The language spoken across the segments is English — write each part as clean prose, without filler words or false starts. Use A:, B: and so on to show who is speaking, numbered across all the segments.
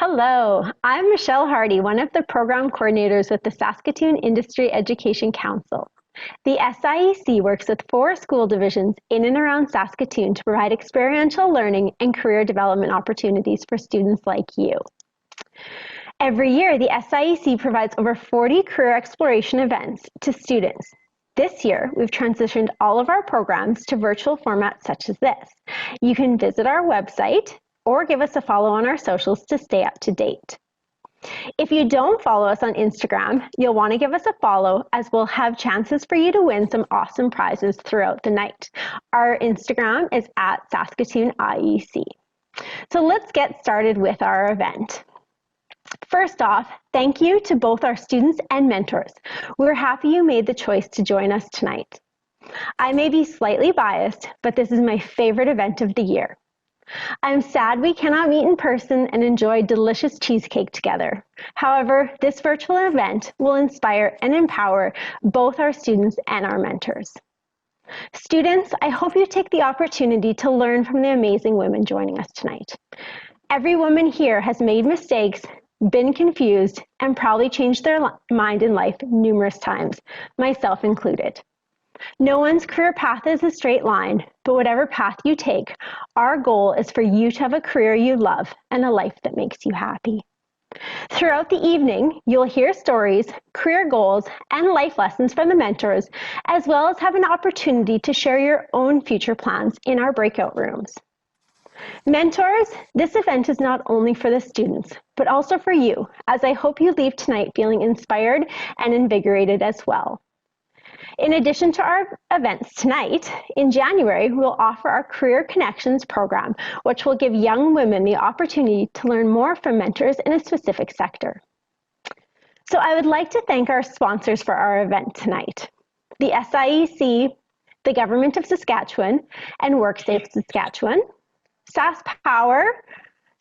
A: Hello, I'm Michelle Hardy, one of the program coordinators with the Saskatoon Industry Education Council. The SIEC works with 4 school divisions in and around Saskatoon to provide experiential learning and career development opportunities for students like you. Every year, the SIEC provides over 40 career exploration events to students. This year, we've transitioned all of our programs to virtual formats such as this. You can visit our website or give us a follow on our socials to stay up to date. If you don't follow us on Instagram, you'll want to give us a follow as we'll have chances for you to win some awesome prizes throughout the night. Our Instagram is at Saskatoon IEC. So let's get started with our event. First off, thank you to both our students and mentors. We're happy you made the choice to join us tonight. I may be slightly biased, but this is my favorite event of the year. I'm sad we cannot meet in person and enjoy delicious cheesecake together. However, this virtual event will inspire and empower both our students and our mentors. Students, I hope you take the opportunity to learn from the amazing women joining us tonight. Every woman here has made mistakes, been confused, and probably changed their mind in life numerous times, myself included. No one's career path is a straight line, but whatever path you take, our goal is for you to have a career you love and a life that makes you happy. Throughout the evening, you'll hear stories, career goals, and life lessons from the mentors, as well as have an opportunity to share your own future plans in our breakout rooms. Mentors, this event is not only for the students, but also for you, as I hope you leave tonight feeling inspired and invigorated as well. In addition to our events tonight, in January, we'll offer our Career Connections program, which will give young women the opportunity to learn more from mentors in a specific sector. So I would like to thank our sponsors for our event tonight: the SIEC, the Government of Saskatchewan, and WorkSafe Saskatchewan, SaskPower,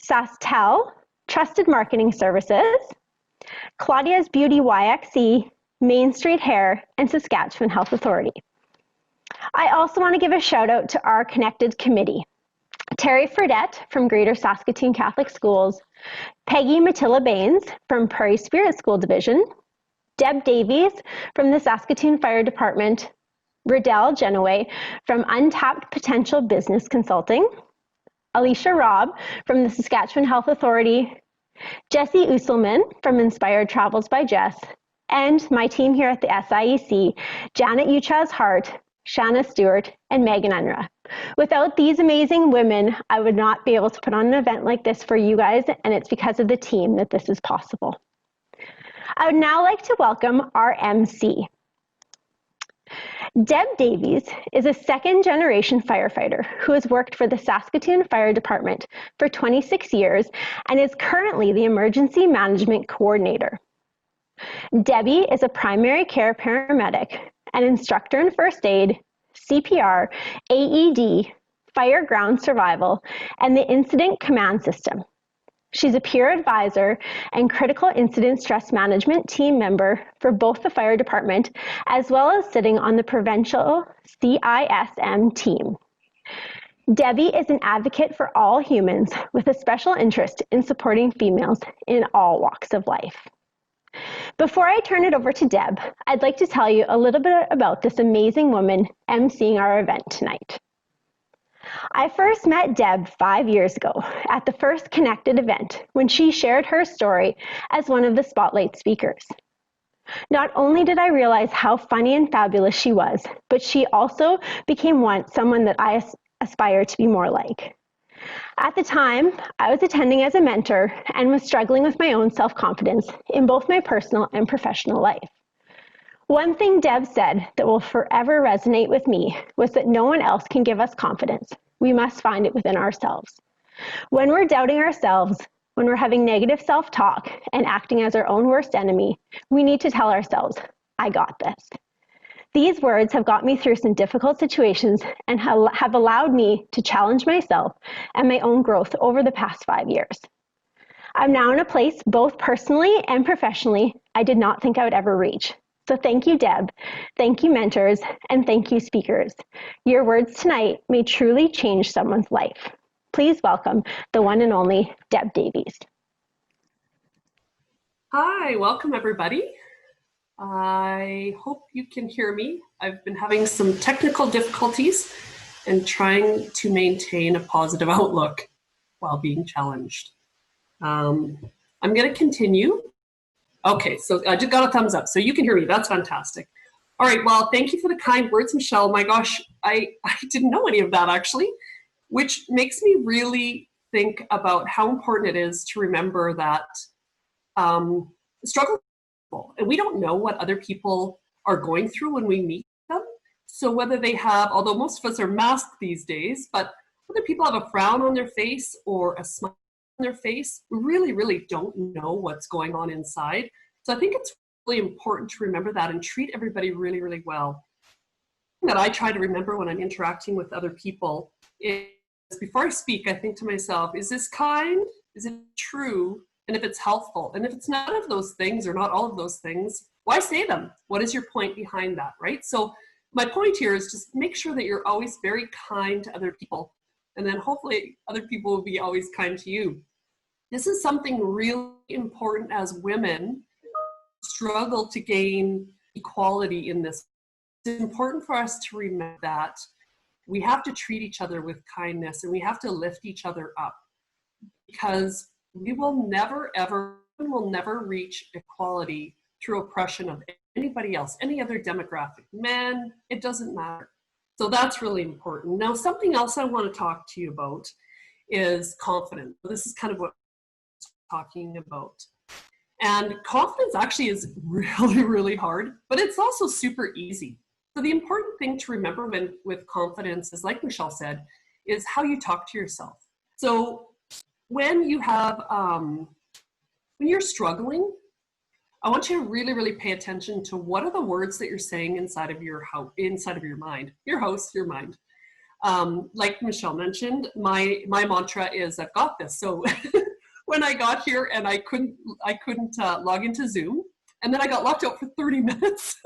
A: SaskTel, Trusted Marketing Services, Claudia's Beauty YXE, Main Street Hair, and Saskatchewan Health Authority. I also want to give a shout out to our Connected Committee: Terry Fredette from Greater Saskatoon Catholic Schools, Peggy Matilla Baines from Prairie Spirit School Division, Deb Davies from the Saskatoon Fire Department, Riddell Genoway from Untapped Potential Business Consulting, Alicia Robb from the Saskatchewan Health Authority, Jessie Usselman from Inspired Travels by Jess, and my team here at the SIEC, Janet Uchaz-Hart, Shanna Stewart, and Megan Unruh. Without these amazing women, I would not be able to put on an event like this for you guys, and it's because of the team that this is possible. I would now like to welcome our MC. Deb Davies is a second-generation firefighter who has worked for the Saskatoon Fire Department for 26 years and is currently the Emergency Management Coordinator. Debbie is a primary care paramedic, an instructor in first aid, CPR, AED, fire ground survival, and the incident command system. She's a peer advisor and critical incident stress management team member for both the fire department, as well as sitting on the provincial CISM team. Debbie is an advocate for all humans with a special interest in supporting females in all walks of life. Before I turn it over to Deb, I'd like to tell you a little bit about this amazing woman emceeing our event tonight. I first met Deb 5 years ago at the first Connected event when she shared her story as one of the spotlight speakers. Not only did I realize how funny and fabulous she was, but she also became someone that I aspire to be more like. At the time, I was attending as a mentor and was struggling with my own self-confidence in both my personal and professional life. One thing Deb said that will forever resonate with me was that no one else can give us confidence. We must find it within ourselves. When we're doubting ourselves, when we're having negative self-talk and acting as our own worst enemy, we need to tell ourselves, I got this. These words have got me through some difficult situations and have allowed me to challenge myself and my own growth over the past 5 years. I'm now in a place, both personally and professionally, I did not think I would ever reach. So thank you, Deb. Thank you, mentors, and thank you, speakers. Your words tonight may truly change someone's life. Please welcome the one and only Deb Davies.
B: Hi, welcome everybody. I hope you can hear me. I've been having some technical difficulties and trying to maintain a positive outlook while being challenged. I'm going to continue. Okay, so I just got a thumbs up, so you can hear me. That's fantastic. All right, well, thank you for the kind words, Michelle. My gosh, I didn't know any of that actually, which makes me really think about how important it is to remember that struggle, and we don't know what other people are going through when we meet them. So whether they have, although most of us are masked these days, but whether people have a frown on their face or a smile on their face, we really don't know what's going on inside. So I think it's really important to remember that and treat everybody really well. That I try to remember when I'm interacting with other people is, before I speak, I think to myself, is this kind? Is it true? And if it's helpful, and if it's none of those things or not all of those things, why say them? What is your point behind that, right? So my point here is just make sure that you're always very kind to other people, and then hopefully other people will be always kind to you. This is something really important as women struggle to gain equality in this. It's important for us to remember that we have to treat each other with kindness and we have to lift each other up, because we will never reach equality through oppression of anybody else, any other demographic, men, it doesn't matter. So that's really important. Now, something else I want to talk to you about is confidence. This is kind of what I'm talking about. And confidence actually is really hard, but it's also super easy. So the important thing to remember with confidence is, like Michelle said, is how you talk to yourself. So when you have, when you're struggling, I want you to really pay attention to what are the words that you're saying inside of your mind, your mind. Like Michelle mentioned, my mantra is, I've got this. So when I got here and I couldn't log into Zoom, and then I got locked out for 30 minutes.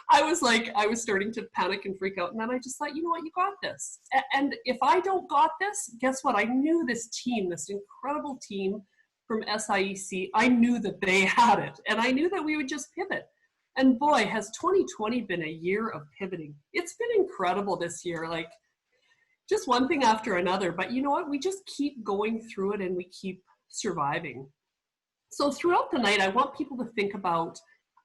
B: I was starting to panic and freak out. And then I just thought, you know what, you got this. And if I don't got this, guess what? I knew this team, this incredible team from SIEC, I knew that they had it. And I knew that we would just pivot. And boy, has 2020 been a year of pivoting. It's been incredible this year, like just one thing after another. But you know what? We just keep going through it and we keep surviving. So throughout the night, I want people to think about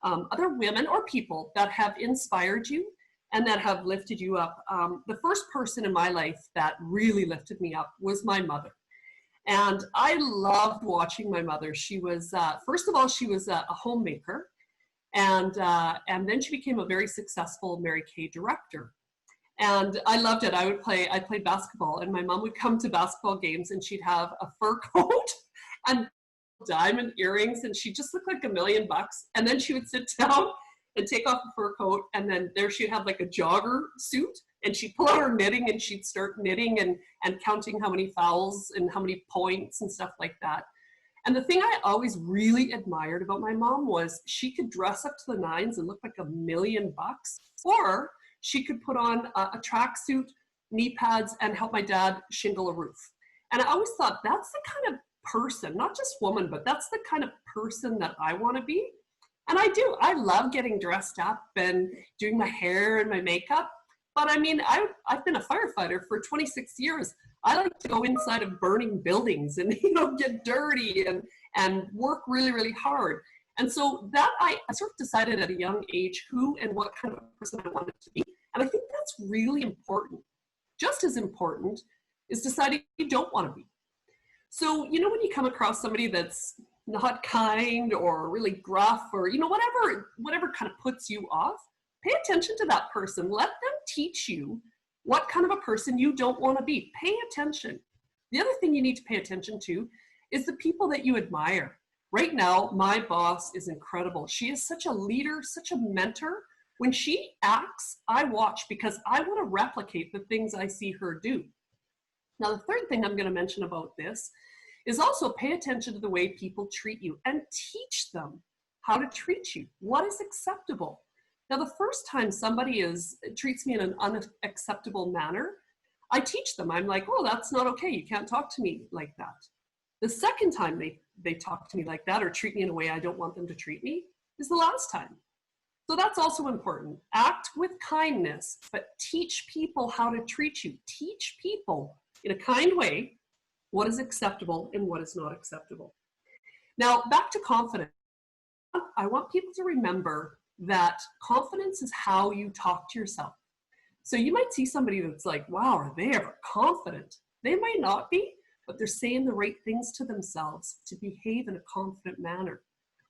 B: other women or people that have inspired you and that have lifted you up. The first person in my life that really lifted me up was my mother. And I loved watching my mother. She was, first of all, she was a homemaker. And then she became a very successful Mary Kay director. And I loved it. I played basketball, and my mom would come to basketball games and she'd have a fur coat and diamond earrings, and she just looked like $1 million. And then she would sit down and take off the fur coat, and then there she'd have like a jogger suit, and she'd pull out her knitting and she'd start knitting and counting how many fouls and how many points and stuff like that. And the thing I always really admired about my mom was she could dress up to the nines and look like $1 million, or she could put on a tracksuit, knee pads, and help my dad shingle a roof. And I always thought, that's the kind of person, not just woman, but that's the kind of person that I want to be. And I do. I love getting dressed up and doing my hair and my makeup. But I mean, I've been a firefighter for 26 years. I like to go inside of burning buildings and, get dirty and work really hard. And so that I sort of decided at a young age who and what kind of person I wanted to be. And I think that's really important. Just as important is deciding you don't want to be. So, when you come across somebody that's not kind or really gruff or, whatever kind of puts you off, pay attention to that person. Let them teach you what kind of a person you don't want to be. Pay attention. The other thing you need to pay attention to is the people that you admire. Right now, my boss is incredible. She is such a leader, such a mentor. When she acts, I watch because I want to replicate the things I see her do. Now, the third thing I'm going to mention about this is also pay attention to the way people treat you and teach them how to treat you. What is acceptable? Now, the first time somebody treats me in an unacceptable manner, I teach them. I'm like, oh, that's not okay. You can't talk to me like that. The second time they talk to me like that or treat me in a way I don't want them to treat me is the last time. So that's also important. Act with kindness, but teach people how to treat you. Teach people in a kind way what is acceptable and what is not acceptable. Now, back to confidence. I want people to remember that confidence is how you talk to yourself. So you might see somebody that's like, wow, are they ever confident? They might not be, but they're saying the right things to themselves to behave in a confident manner.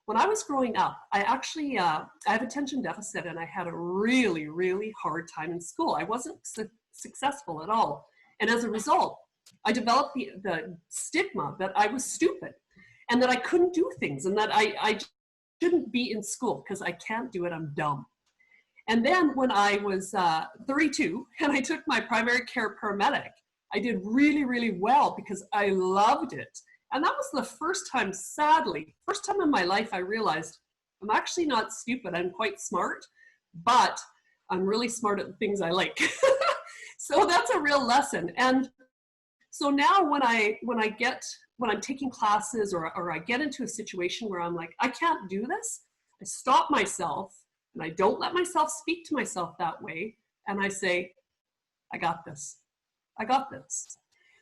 B: When I was growing up, I actually, I have attention deficit and I had a really, really hard time in school. I wasn't successful at all. And as a result, I developed the stigma that I was stupid and that I couldn't do things and that I shouldn't be in school because I can't do it, I'm dumb. And then when I was 32 and I took my primary care paramedic, I did really, really well because I loved it. And that was the first time, sadly, first time in my life I realized I'm actually not stupid, I'm quite smart, but I'm really smart at the things I like. So that's a real lesson. And so now when I'm taking classes or I get into a situation where I'm like, I can't do this, I stop myself and I don't let myself speak to myself that way. And I say, I got this. I got this.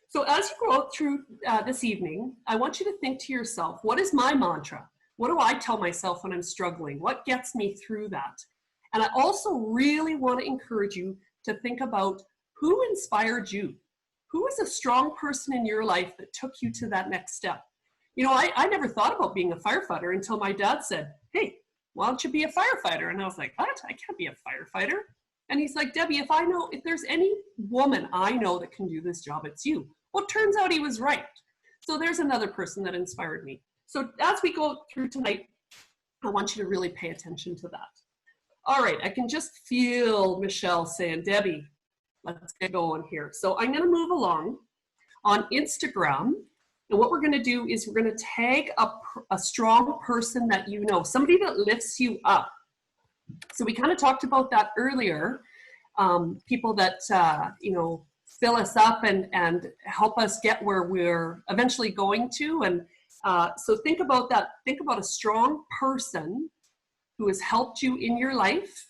B: So as you go through this evening, I want you to think to yourself, what is my mantra? What do I tell myself when I'm struggling? What gets me through that? And I also really want to encourage you to think about who inspired you. Who is a strong person in your life that took you to that next step? You know, I never thought about being a firefighter until my dad said, hey, why don't you be a firefighter? And I was like, what? I can't be a firefighter. And he's like, Debbie, if there's any woman I know that can do this job, it's you. Well, it turns out he was right. So there's another person that inspired me. So as we go through tonight, I want you to really pay attention to that. All right, I can just feel Michelle saying, Debbie, let's get going here. So I'm going to move along on Instagram. And what we're going to do is we're going to tag a strong person that you know, somebody that lifts you up. So we kind of talked about that earlier. People that, you know, fill us up and help us get where we're eventually going to. And so think about that. Think about a strong person who has helped you in your life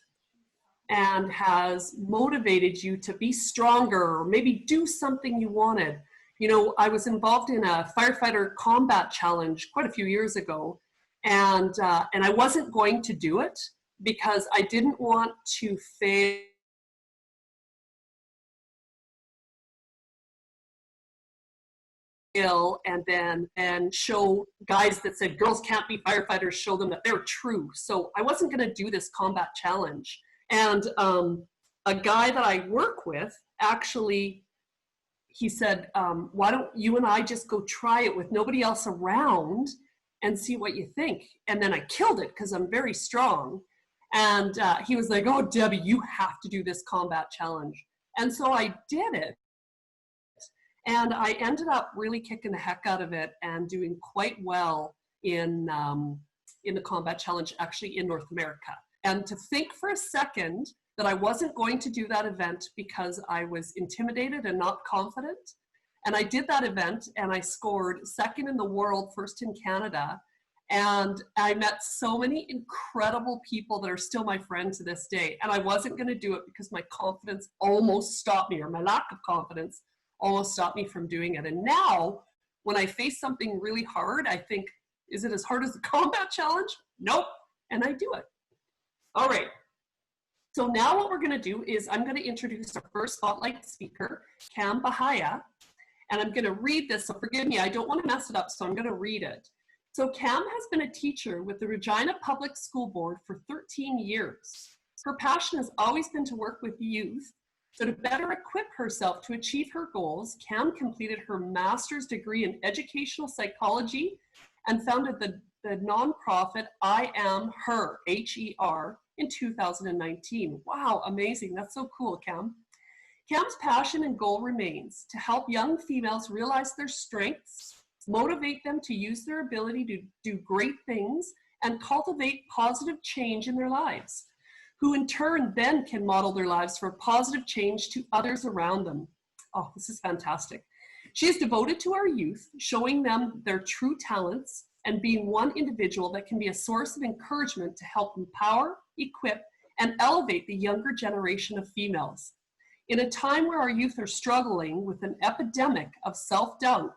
B: and has motivated you to be stronger or maybe do something you wanted. You know, I was involved in a firefighter combat challenge quite a few years ago, and I wasn't going to do it because I didn't want to fail and show guys that said girls can't be firefighters, show them that they're true. So I wasn't going to do this combat challenge. And a guy that I work with actually, he said, why don't you and I just go try it with nobody else around and see what you think? And then I killed it because I'm very strong. And he was like, oh, Debbie, you have to do this combat challenge. And so I did it. And I ended up really kicking the heck out of it and doing quite well in the combat challenge, actually in North America. And to think for a second that I wasn't going to do that event because I was intimidated and not confident. And I did that event and I scored second in the world, first in Canada. And I met so many incredible people that are still my friends to this day. And I wasn't going to do it because my confidence almost stopped me, or my lack of confidence almost stopped me from doing it. And now when I face something really hard, I think, is it as hard as the combat challenge? Nope. And I do it. All right. So now what we're going to do is I'm going to introduce our first spotlight speaker, Cam Bahaya. And I'm going to read this. So forgive me, I don't want to mess it up. So I'm going to read it. So Cam has been a teacher with the Regina Public School Board for 13 years. Her passion has always been to work with youth. So to better equip herself to achieve her goals, Cam completed her master's degree in educational psychology and founded the nonprofit I Am Her, H-E-R, in 2019. Wow, amazing. That's so cool, Cam. Cam's passion and goal remains to help young females realize their strengths, motivate them to use their ability to do great things, and cultivate positive change in their lives, who in turn then can model their lives for positive change to others around them. Oh, this is fantastic. She is devoted to our youth, showing them their true talents and being one individual that can be a source of encouragement to help empower, equip, and elevate the younger generation of females. In a time where our youth are struggling with an epidemic of self-doubt,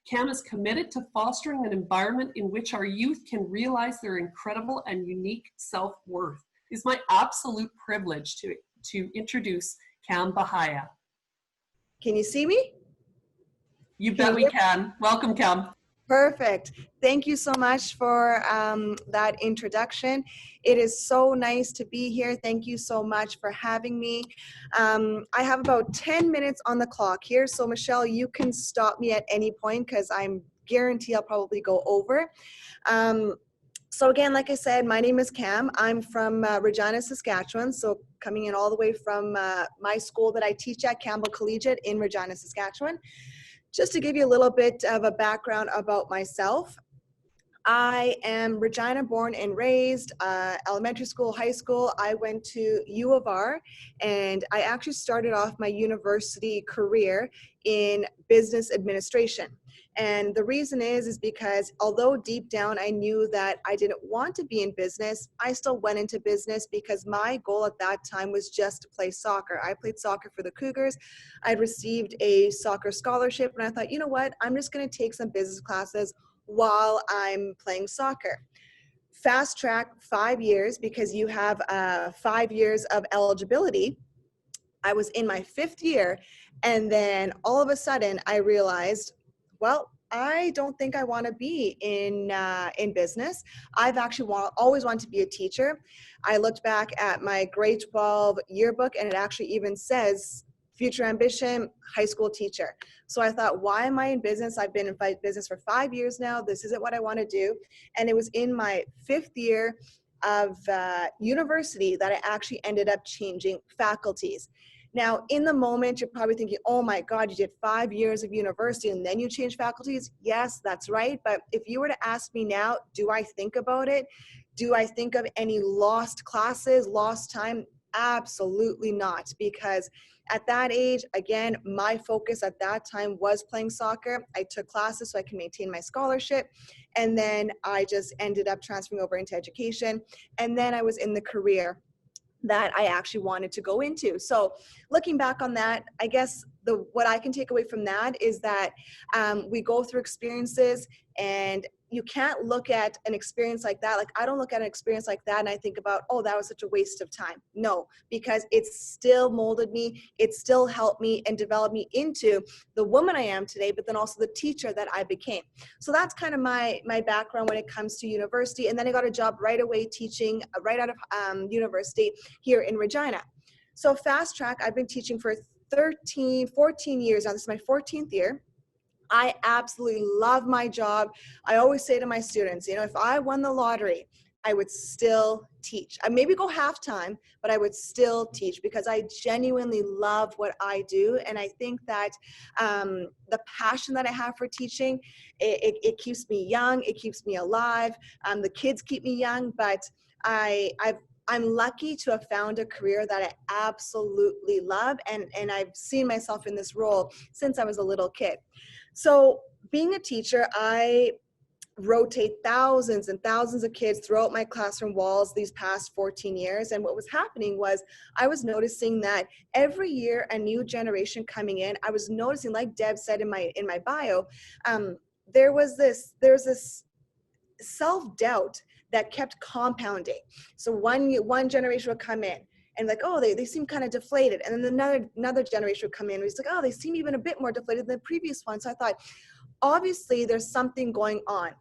B: CAM is committed to fostering an environment in which our youth can realize their incredible and unique self-worth. It is my absolute privilege to introduce Cam Bahaya.
C: Can you see me?
B: You bet we can. Welcome, Cam.
C: Perfect. Thank you so much for that introduction. It is so nice to be here. Thank you so much for having me. I have about 10 minutes on the clock here. So Michelle, you can stop me at any point because I'm guarantee I'll probably go over. So again, like I said, my name is Cam. I'm from Regina, Saskatchewan. So coming in all the way from my school that I teach at, Campbell Collegiate in Regina, Saskatchewan. Just to give you a little bit of a background about myself, I am Regina born and raised, elementary school, high school. I went to U of R, and I actually started off my university career in business administration. And the reason is because although deep down I knew that I didn't want to be in business, I still went into business because my goal at that time was just to play soccer. I played soccer for the Cougars. I'd received a soccer scholarship, and I thought, you know what, I'm just going to take some business classes while I'm playing soccer. Fast track 5 years because you have 5 years of eligibility. I was in my 5th year, and then all of a sudden I realized, well, I don't think I want to be in business. I've actually always wanted to be a teacher. I looked back at my grade 12 yearbook, and it actually even says future ambition, high school teacher. So I thought, why am I in business? I've been in business for 5 years now. This isn't what I want to do. And it was in my 5th year of university that I actually ended up changing faculties. Now, in the moment, you're probably thinking, oh my God, you did 5 years of university and then you changed faculties. Yes, that's right. But if you were to ask me now, do I think about it? Do I think of any lost classes, lost time? Absolutely not. Because at that age, again, my focus at that time was playing soccer. I took classes so I can maintain my scholarship. And then I just ended up transferring over into education. And then I was in the career that I actually wanted to go into. So looking back on that, I guess what I can take away from that is that we go through experiences, and you can't look at an experience like that. Like, I don't look at an experience like that and I think about, oh, that was such a waste of time. No, because it still molded me. It still helped me and developed me into the woman I am today, but then also the teacher that I became. So that's kind of my background when it comes to university. And then I got a job right away teaching right out of university here in Regina. So fast track, I've been teaching for 14 years now. This is my 14th year. I absolutely love my job. I always say to my students, if I won the lottery, I would still teach. I maybe go half-time, but I would still teach because I genuinely love what I do. And I think that the passion that I have for teaching, it keeps me young, it keeps me alive. The kids keep me young, but I'm lucky to have found a career that I absolutely love, and I've seen myself in this role since I was a little kid. So being a teacher, I rotate thousands and thousands of kids throughout my classroom walls these past 14 years. And what was happening was I was noticing that every year a new generation coming in, I was noticing, like Deb said in my bio, there was this self-doubt that kept compounding. So one generation would come in and like, oh, they seem kind of deflated. And then another generation would come in and it's like, oh, they seem even a bit more deflated than the previous one. So I thought, obviously there's something going on.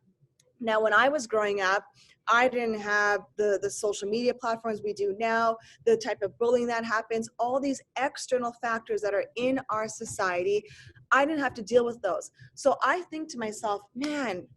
C: Now, when I was growing up, I didn't have the social media platforms we do now, the type of bullying that happens, all these external factors that are in our society. I didn't have to deal with those. So I think to myself, man,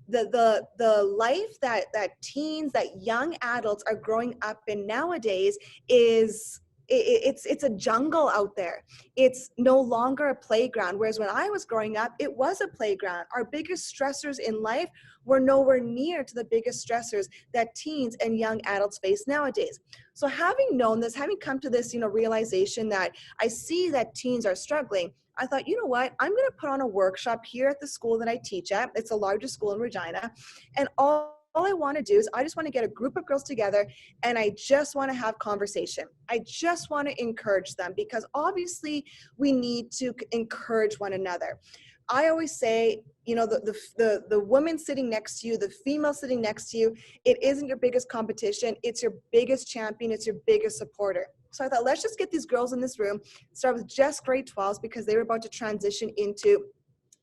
C: the life that teens, that young adults are growing up in nowadays is it's a jungle out there. It's no longer a playground. Whereas when I was growing up, it was a playground. Our biggest stressors in life were nowhere near to the biggest stressors that teens and young adults face nowadays. So having known this, having come to this, realization that I see that teens are struggling, I thought, you know what, I'm going to put on a workshop here at the school that I teach at. It's the largest school in Regina. And all I want to do is I just want to get a group of girls together and I just want to have conversation. I just want to encourage them because obviously we need to encourage one another. I always say, you know, the woman sitting next to you, the female sitting next to you, it isn't your biggest competition. It's your biggest champion. It's your biggest supporter. So I thought, let's just get these girls in this room, start with just grade 12s because they were about to transition into,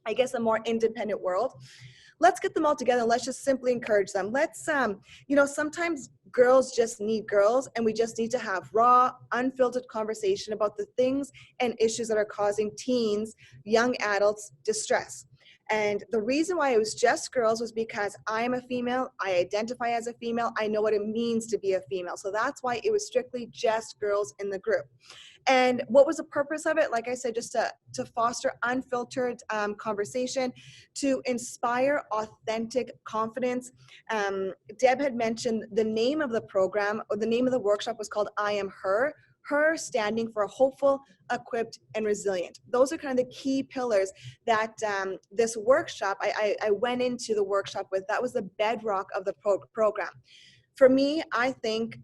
C: I guess, a more independent world. Let's get them all together. Let's just simply encourage them. Let's, you know, sometimes girls just need girls and we just need to have raw, unfiltered conversation about the things and issues that are causing teens, young adults, distress. And the reason why it was just girls was because I am a female, I identify as a female, I know what it means to be a female. So that's why it was strictly just girls in the group. And what was the purpose of it? Like I said, just to foster unfiltered conversation, to inspire authentic confidence. Deb had mentioned the name of the program, or the name of the workshop was called I Am Her. Her standing for hopeful, equipped, and resilient. Those are kind of the key pillars that this workshop, I went into the workshop with. That was the bedrock of the program. For me, I think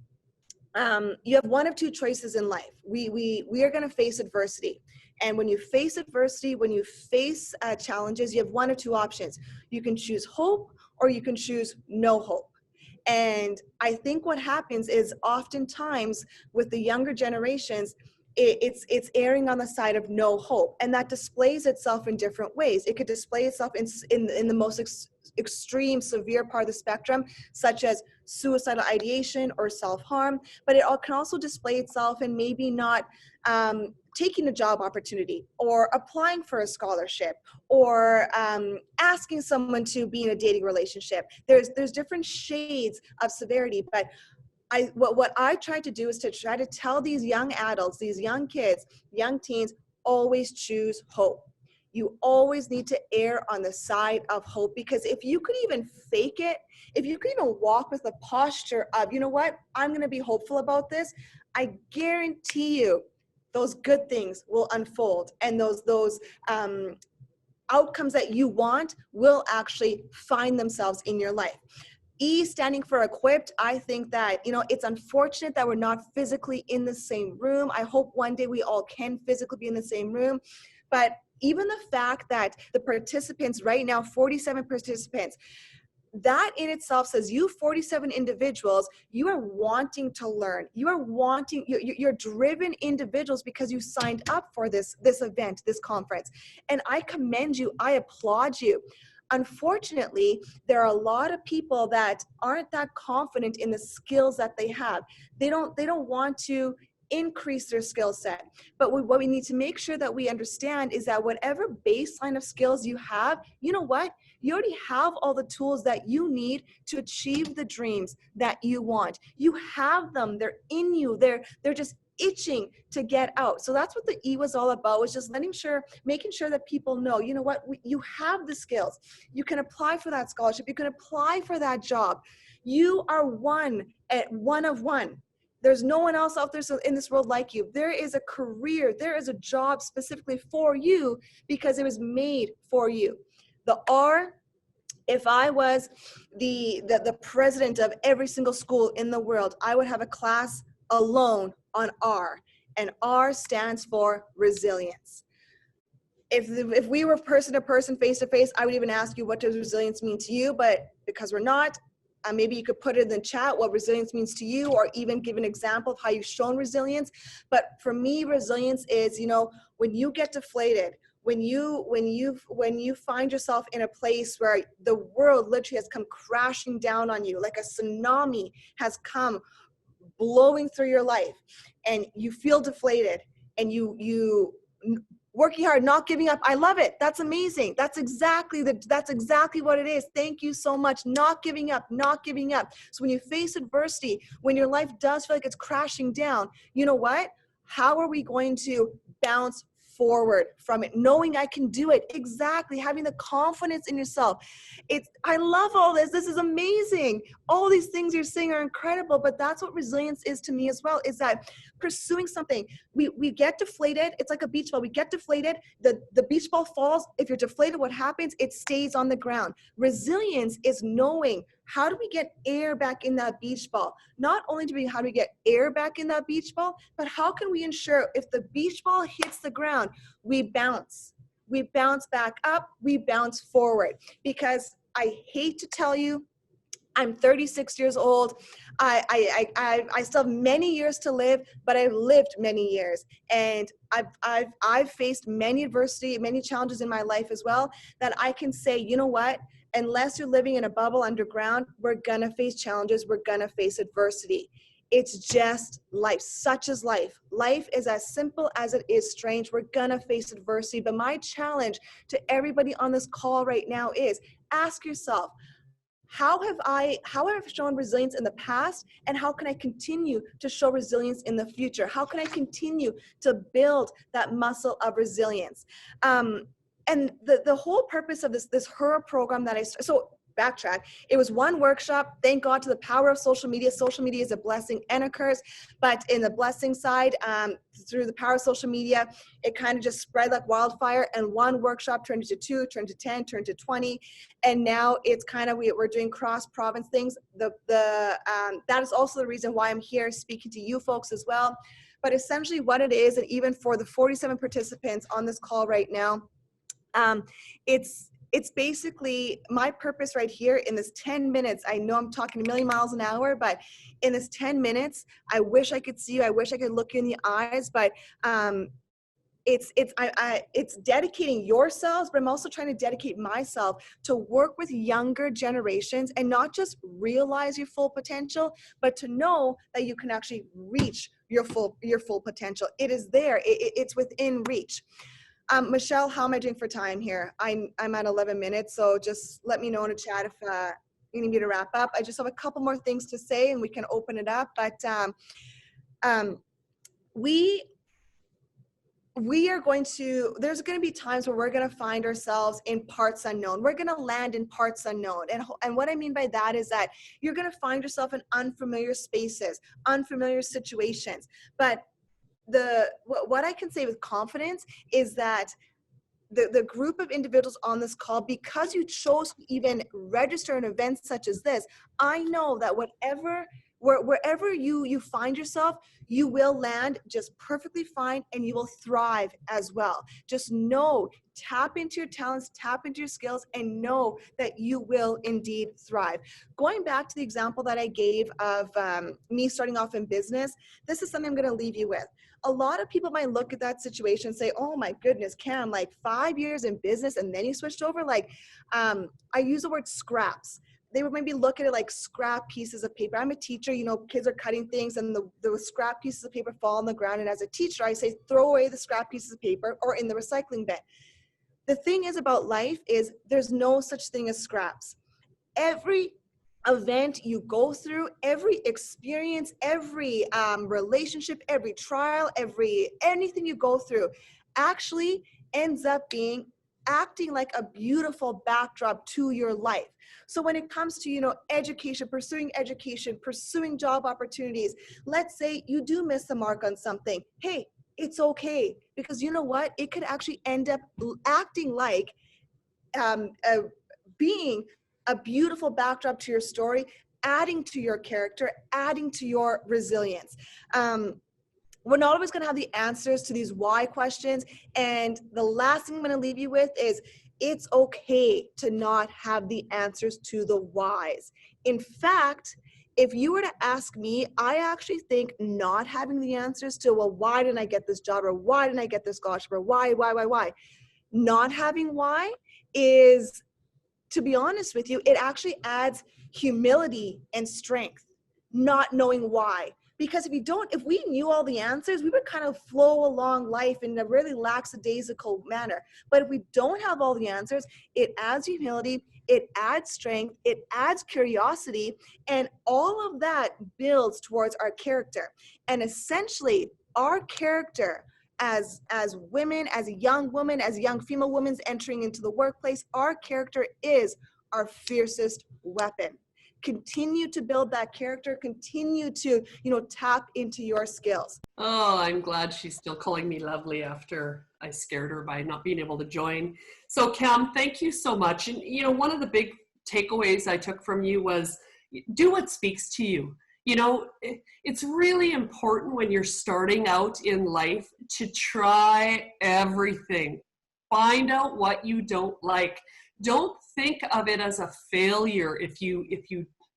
C: you have one of two choices in life. We are going to face adversity. And when you face adversity, when you face challenges, you have one of two options. You can choose hope or you can choose no hope. And I think what happens is oftentimes with the younger generations, it's erring on the side of no hope. And that displays itself in different ways. It could display itself in the most extreme, severe part of the spectrum, such as suicidal ideation or self-harm, but it can also display itself in maybe not taking a job opportunity or applying for a scholarship or asking someone to be in a dating relationship. There's different shades of severity, but what I try to do is to try to tell these young adults, these young kids, young teens, always choose hope. You always need to err on the side of hope, because if you could even fake it, if you could even walk with a posture of, you know what, I'm going to be hopeful about this, I guarantee you those good things will unfold, and those outcomes that you want will actually find themselves in your life. E standing for equipped, I think that, you know, it's unfortunate that we're not physically in the same room. I hope one day we all can physically be in the same room. But even the fact that the participants right now, 47 participants, that in itself says you 47 individuals, you are wanting to learn. You are wanting, you're driven individuals because you signed up for this event, this conference. And I commend you. I applaud you. Unfortunately, there are a lot of people that aren't that confident in the skills that they have. They don't want to increase their skill set. But what we need to make sure that we understand is that whatever baseline of skills you have, you know what? You already have all the tools that you need to achieve the dreams that you want. You have them. They're in you. They're just itching to get out. So that's what the E was all about, was just making sure that people know, you know what, you have the skills. You can apply for that scholarship. You can apply for that job. You are one of one. There's no one else out there in this world like you. There is a career, there is a job specifically for you because it was made for you. The R, if I was the president of every single school in the world, I would have a class alone on R, and R stands for resilience. If we were person to person, face to face, I would even ask you, what does resilience mean to you? But because we're not, maybe you could put it in the chat what resilience means to you, or even give an example of how you've shown resilience. But for me, resilience is, you know, when you get deflated, when you find yourself in a place where the world literally has come crashing down on you, like a tsunami has come blowing through your life, and you feel deflated, and you working hard, not giving up. I love it. That's amazing. That's exactly what it is. Thank you so much. Not giving up, not giving up. So when you face adversity, when your life does feel like it's crashing down, you know what? How are we going to bounce forward from it, knowing I can do it. Exactly. Having the confidence in yourself. I love all this. This is amazing. All these things you're saying are incredible, but that's what resilience is to me as well, is that pursuing something. We get deflated. It's like a beach ball. We get deflated. The beach ball falls. If you're deflated, what happens? It stays on the ground. Resilience is knowing, how do we get air back in that beach ball? Not only how do we get air back in that beach ball, but how can we ensure if the beach ball hits the ground, we bounce. We bounce back up, we bounce forward. Because I hate to tell you, I'm 36 years old. I still have many years to live, but I've lived many years, and I've faced many adversity, many challenges in my life as well, that I can say, you know what? Unless you're living in a bubble underground, we're gonna face challenges. We're gonna face adversity. It's just life. Such is life. Life is as simple as it is strange. We're gonna face adversity. But my challenge to everybody on this call right now is, ask yourself, how have I shown resilience in the past, and how can I continue to show resilience in the future? How can I continue to build that muscle of resilience? And the whole purpose of this HER program that so backtrack, it was one workshop. Thank God to the power of social media. Social media is a blessing and a curse, but in the blessing side, through the power of social media, it kind of just spread like wildfire, and one workshop turned into 2, turned to 10, turned to 20, and now it's kind of, we're doing cross-province things. That is also the reason why I'm here speaking to you folks as well. But essentially what it is, and even for the 47 participants on this call right now, it's basically my purpose right here in this 10 minutes. I know I'm talking a million miles an hour, but in this 10 minutes, I wish I could see you. I wish I could look you in the eyes, but it's dedicating yourselves, but I'm also trying to dedicate myself to work with younger generations and not just realize your full potential, but to know that you can actually reach your full potential. It is there. It's within reach. Michelle, how am I doing for time here? I'm at 11 minutes, so just let me know in the chat if you need me to wrap up. I just have a couple more things to say and we can open it up, but we are going to, there's going to be times where we're going to find ourselves in parts unknown. We're going to land in parts unknown. And what I mean by that is that you're going to find yourself in unfamiliar spaces, unfamiliar situations, but what I can say with confidence is that the group of individuals on this call, because you chose to even register an event such as this, I know that wherever you find yourself, you will land just perfectly fine, and you will thrive as well. Just know, tap into your talents, tap into your skills, and know that you will indeed thrive. Going back to the example that I gave of me starting off in business, this is something I'm going to leave you with. A lot of people might look at that situation and say, oh my goodness, Cam, like 5 years in business and then you switched over. Like, I use the word scraps. They would maybe look at it like scrap pieces of paper. I'm a teacher, you know, kids are cutting things and the scrap pieces of paper fall on the ground. And as a teacher, I say, throw away the scrap pieces of paper or in the recycling bin. The thing is about life is there's no such thing as scraps. Every event you go through, every experience, every relationship, every trial, anything you go through actually ends up acting like a beautiful backdrop to your life. So when it comes to, you know, education, pursuing job opportunities, let's say you do miss the mark on something. Hey, it's okay, because you know what? It could actually end up acting like being a beautiful backdrop to your story, adding to your character, adding to your resilience. We're not always going to have the answers to these why questions. And the last thing I'm going to leave you with is it's okay to not have the answers to the whys. In fact, if you were to ask me, I actually think not having the answers to, well, why didn't I get this job, or why didn't I get this scholarship, or why? Not having why is, to be honest with you, it actually adds humility and strength, not knowing why. Because if we knew all the answers, we would kind of flow along life in a really lackadaisical manner. But if we don't have all the answers, it adds humility, it adds strength, it adds curiosity, and all of that builds towards our character. And essentially, our character as women, as a young woman, as a young female woman entering into the workplace, our character is our fiercest weapon. Continue to build that character, continue to, tap into your skills.
B: Oh, I'm glad she's still calling me lovely after I scared her by not being able to join. So Cam, thank you so much. And one of the big takeaways I took from you was do what speaks to you. It's really important when you're starting out in life to try everything. Find out what you don't like. Don't think of it as a failure if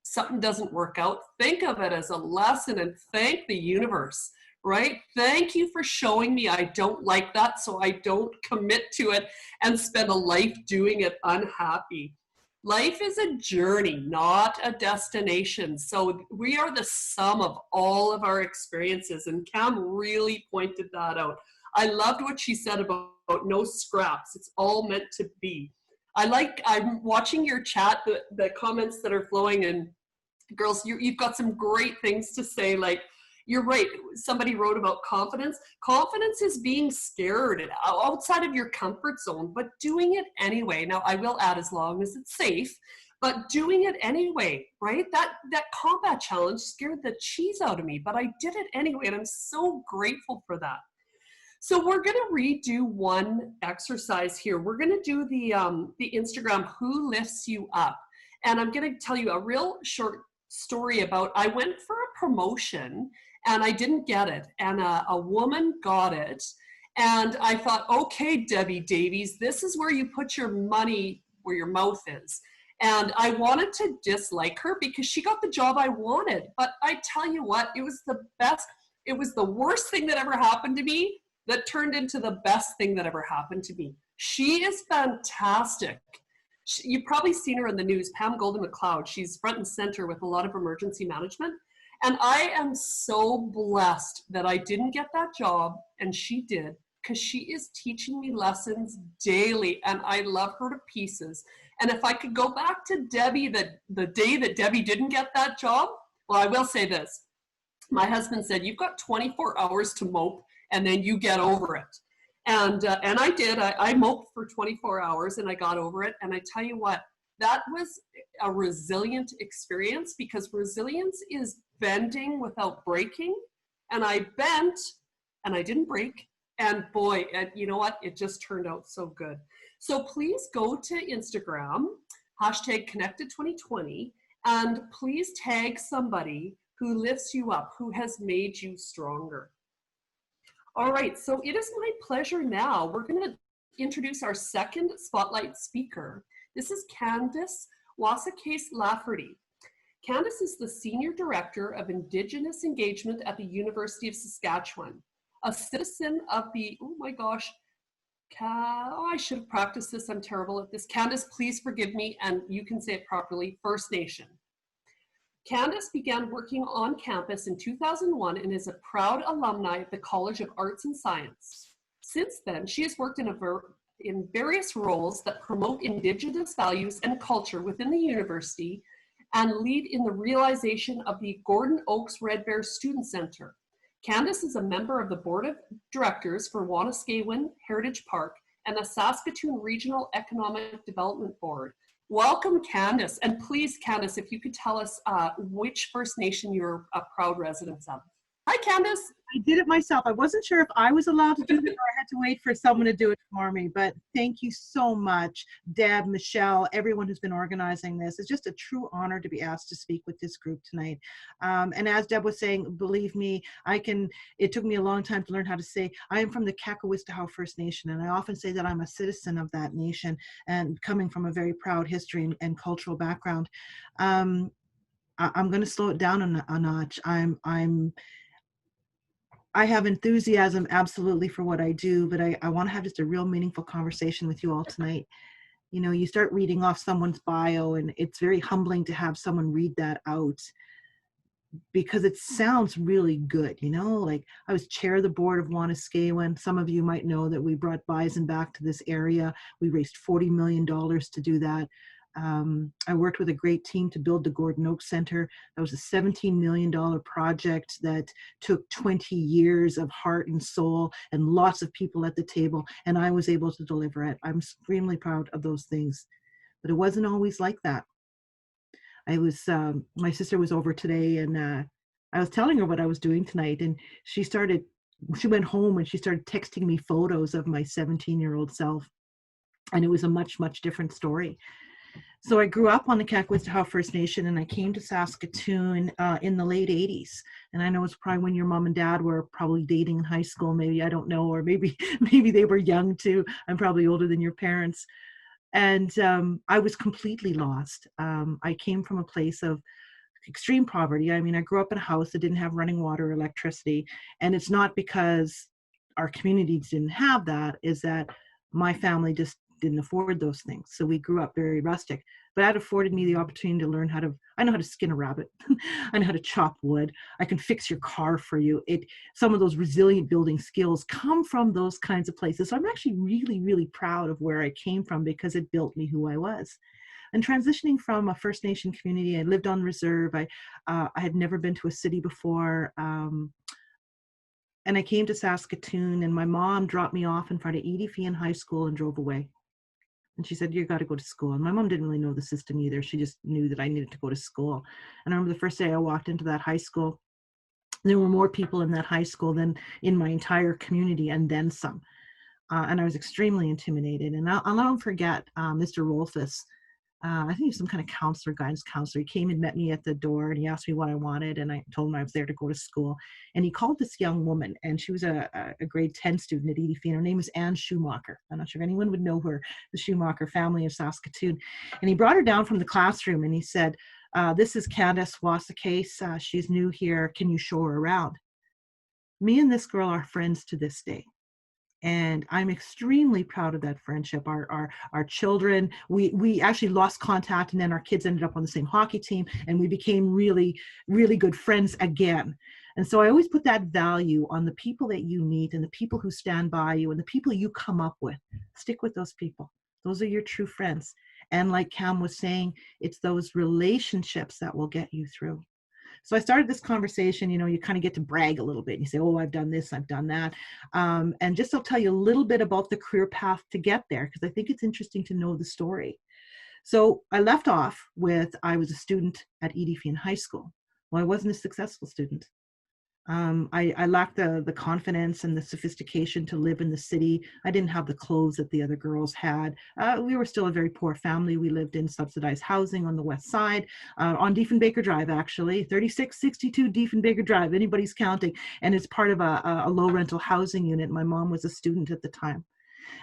B: something doesn't work out. Think of it as a lesson and thank the universe, right? Thank you for showing me I don't like that, so I don't commit to it and spend a life doing it unhappy. Life is a journey, not a destination. So we are the sum of all of our experiences, and Cam really pointed that out. I loved what she said about no scraps. It's all meant to be. I'm watching your chat, the comments that are flowing, and girls, you've got some great things to say. Like, you're right. Somebody wrote about confidence. Confidence is being scared outside of your comfort zone, but doing it anyway. Now, I will add, as long as it's safe, but doing it anyway, right? That combat challenge scared the cheese out of me, but I did it anyway, and I'm so grateful for that. So we're going to redo one exercise here. We're going to do the Instagram Who Lifts You Up. And I'm going to tell you a real short story about, I went for a promotion and I didn't get it. And a woman got it. And I thought, okay, Debbie Davies, this is where you put your money where your mouth is. And I wanted to dislike her because she got the job I wanted. But I tell you what, it was the best. It was the worst thing that ever happened to me that turned into the best thing that ever happened to me. She is fantastic. You've probably seen her in the news, Pam Golden McLeod. She's front and center with a lot of emergency management. And I am so blessed that I didn't get that job and she did, because she is teaching me lessons daily and I love her to pieces. And if I could go back to Debbie, the day that Debbie didn't get that job, well, I will say this. My husband said, you've got 24 hours to mope and then you get over it. And I did. I moped for 24 hours and I got over it. And I tell you what, that was a resilient experience, because resilience is bending without breaking. And I bent and I didn't break. And boy, and you know what? It just turned out so good. So please go to Instagram, #connected2020, and please tag somebody who lifts you up, who has made you stronger. All right, so it is my pleasure now. We're going to introduce our second spotlight speaker. This is Candace Wasacase-Lafferty. Candace is the Senior Director of Indigenous Engagement at the University of Saskatchewan, a citizen of the, oh my gosh, I should have practiced this, I'm terrible at this. Candace, please forgive me, and you can say it properly, First Nation. Candace began working on campus in 2001 and is a proud alumni of the College of Arts and Science. Since then, she has worked in various roles that promote Indigenous values and culture within the university and lead in the realization of the Gordon Oaks Red Bear Student Center. Candace is a member of the Board of Directors for Wasacase Heritage Park and the Saskatoon Regional Economic Development Board. Welcome, Candace. And please, Candace, if you could tell us which First Nation you're a proud resident of. Hi, Candace.
D: I did it myself. I wasn't sure if I was allowed to do it or I had to wait for someone to do it for me. But thank you so much, Deb, Michelle, everyone who's been organizing this. It's just a true honor to be asked to speak with this group tonight. And as Deb was saying, believe me, it took me a long time to learn how to say, I am from the Kakowistahau First Nation. And I often say that I'm a citizen of that nation and coming from a very proud history and cultural background. I'm going to slow it down a notch. I have enthusiasm absolutely for what I do, but I want to have just a real meaningful conversation with you all tonight. You know, you start reading off someone's bio and it's very humbling to have someone read that out because it sounds really good. You know, like I was chair of the board of Wasacase. Some of you might know that we brought bison back to this area. We raised $40 million to do that. I worked with a great team to build the Gordon Oak Center. That was a $17 million project that took 20 years of heart and soul and lots of people at the table, and I was able to deliver it. I'm extremely proud of those things, but it wasn't always like that. My sister was over today, and I was telling her what I was doing tonight, and she went home and she started texting me photos of my 17-year-old self, and it was a much, much different story. So I grew up on the Kakwa First Nation, and I came to Saskatoon in the late 80s. And I know it's probably when your mom and dad were probably dating in high school, maybe, I don't know, or maybe they were young too. I'm probably older than your parents. And I was completely lost. I came from a place of extreme poverty. I mean, I grew up in a house that didn't have running water or electricity. And it's not because our communities didn't have that, is that my family just didn't afford those things. So we grew up very rustic, but that afforded me the opportunity to learn I know how to skin a rabbit. I know how to chop wood. I can fix your car for you. Some of those resilient building skills come from those kinds of places. So I'm actually really, really proud of where I came from, because it built me who I was. And transitioning from a First Nation community, I lived on reserve. I had never been to a city before. And I came to Saskatoon, and my mom dropped me off in front of Edie Fian High School and drove away. And she said, you got to go to school. And my mom didn't really know the system either. She just knew that I needed to go to school. And I remember the first day I walked into that high school, there were more people in that high school than in my entire community, and then some. And I was extremely intimidated. And I'll never forget Mr. Rolfus. I think he was some kind of counselor, guidance counselor. He came and met me at the door, and he asked me what I wanted, and I told him I was there to go to school. And he called this young woman, and she was a grade 10 student at Edie Fian. Her name was Anne Schumacher. I'm not sure if anyone would know her, the Schumacher family of Saskatoon. And he brought her down from the classroom, and he said, this is Candace Wasacase. She's new here. Can you show her around? Me and this girl are friends to this day. And I'm extremely proud of that friendship. Our children, we actually lost contact, and then our kids ended up on the same hockey team, and we became really, really good friends again. And so I always put that value on the people that you meet, and the people who stand by you, and the people you come up with. Stick with those people. Those are your true friends. And like Cam was saying, it's those relationships that will get you through. So I started this conversation, you kind of get to brag a little bit. You say, oh, I've done this, I've done that. And just I'll tell you a little bit about the career path to get there, because I think it's interesting to know the story. So I left off with, I was a student at Edie Fian High School. Well, I wasn't a successful student. I lacked the confidence and the sophistication to live in the city. I didn't have the clothes that the other girls had. We were still a very poor family. We lived in subsidized housing on the west side, on Diefenbaker Drive, actually, 3662 Diefenbaker Drive, anybody's counting. And it's part of a low rental housing unit. My mom was a student at the time.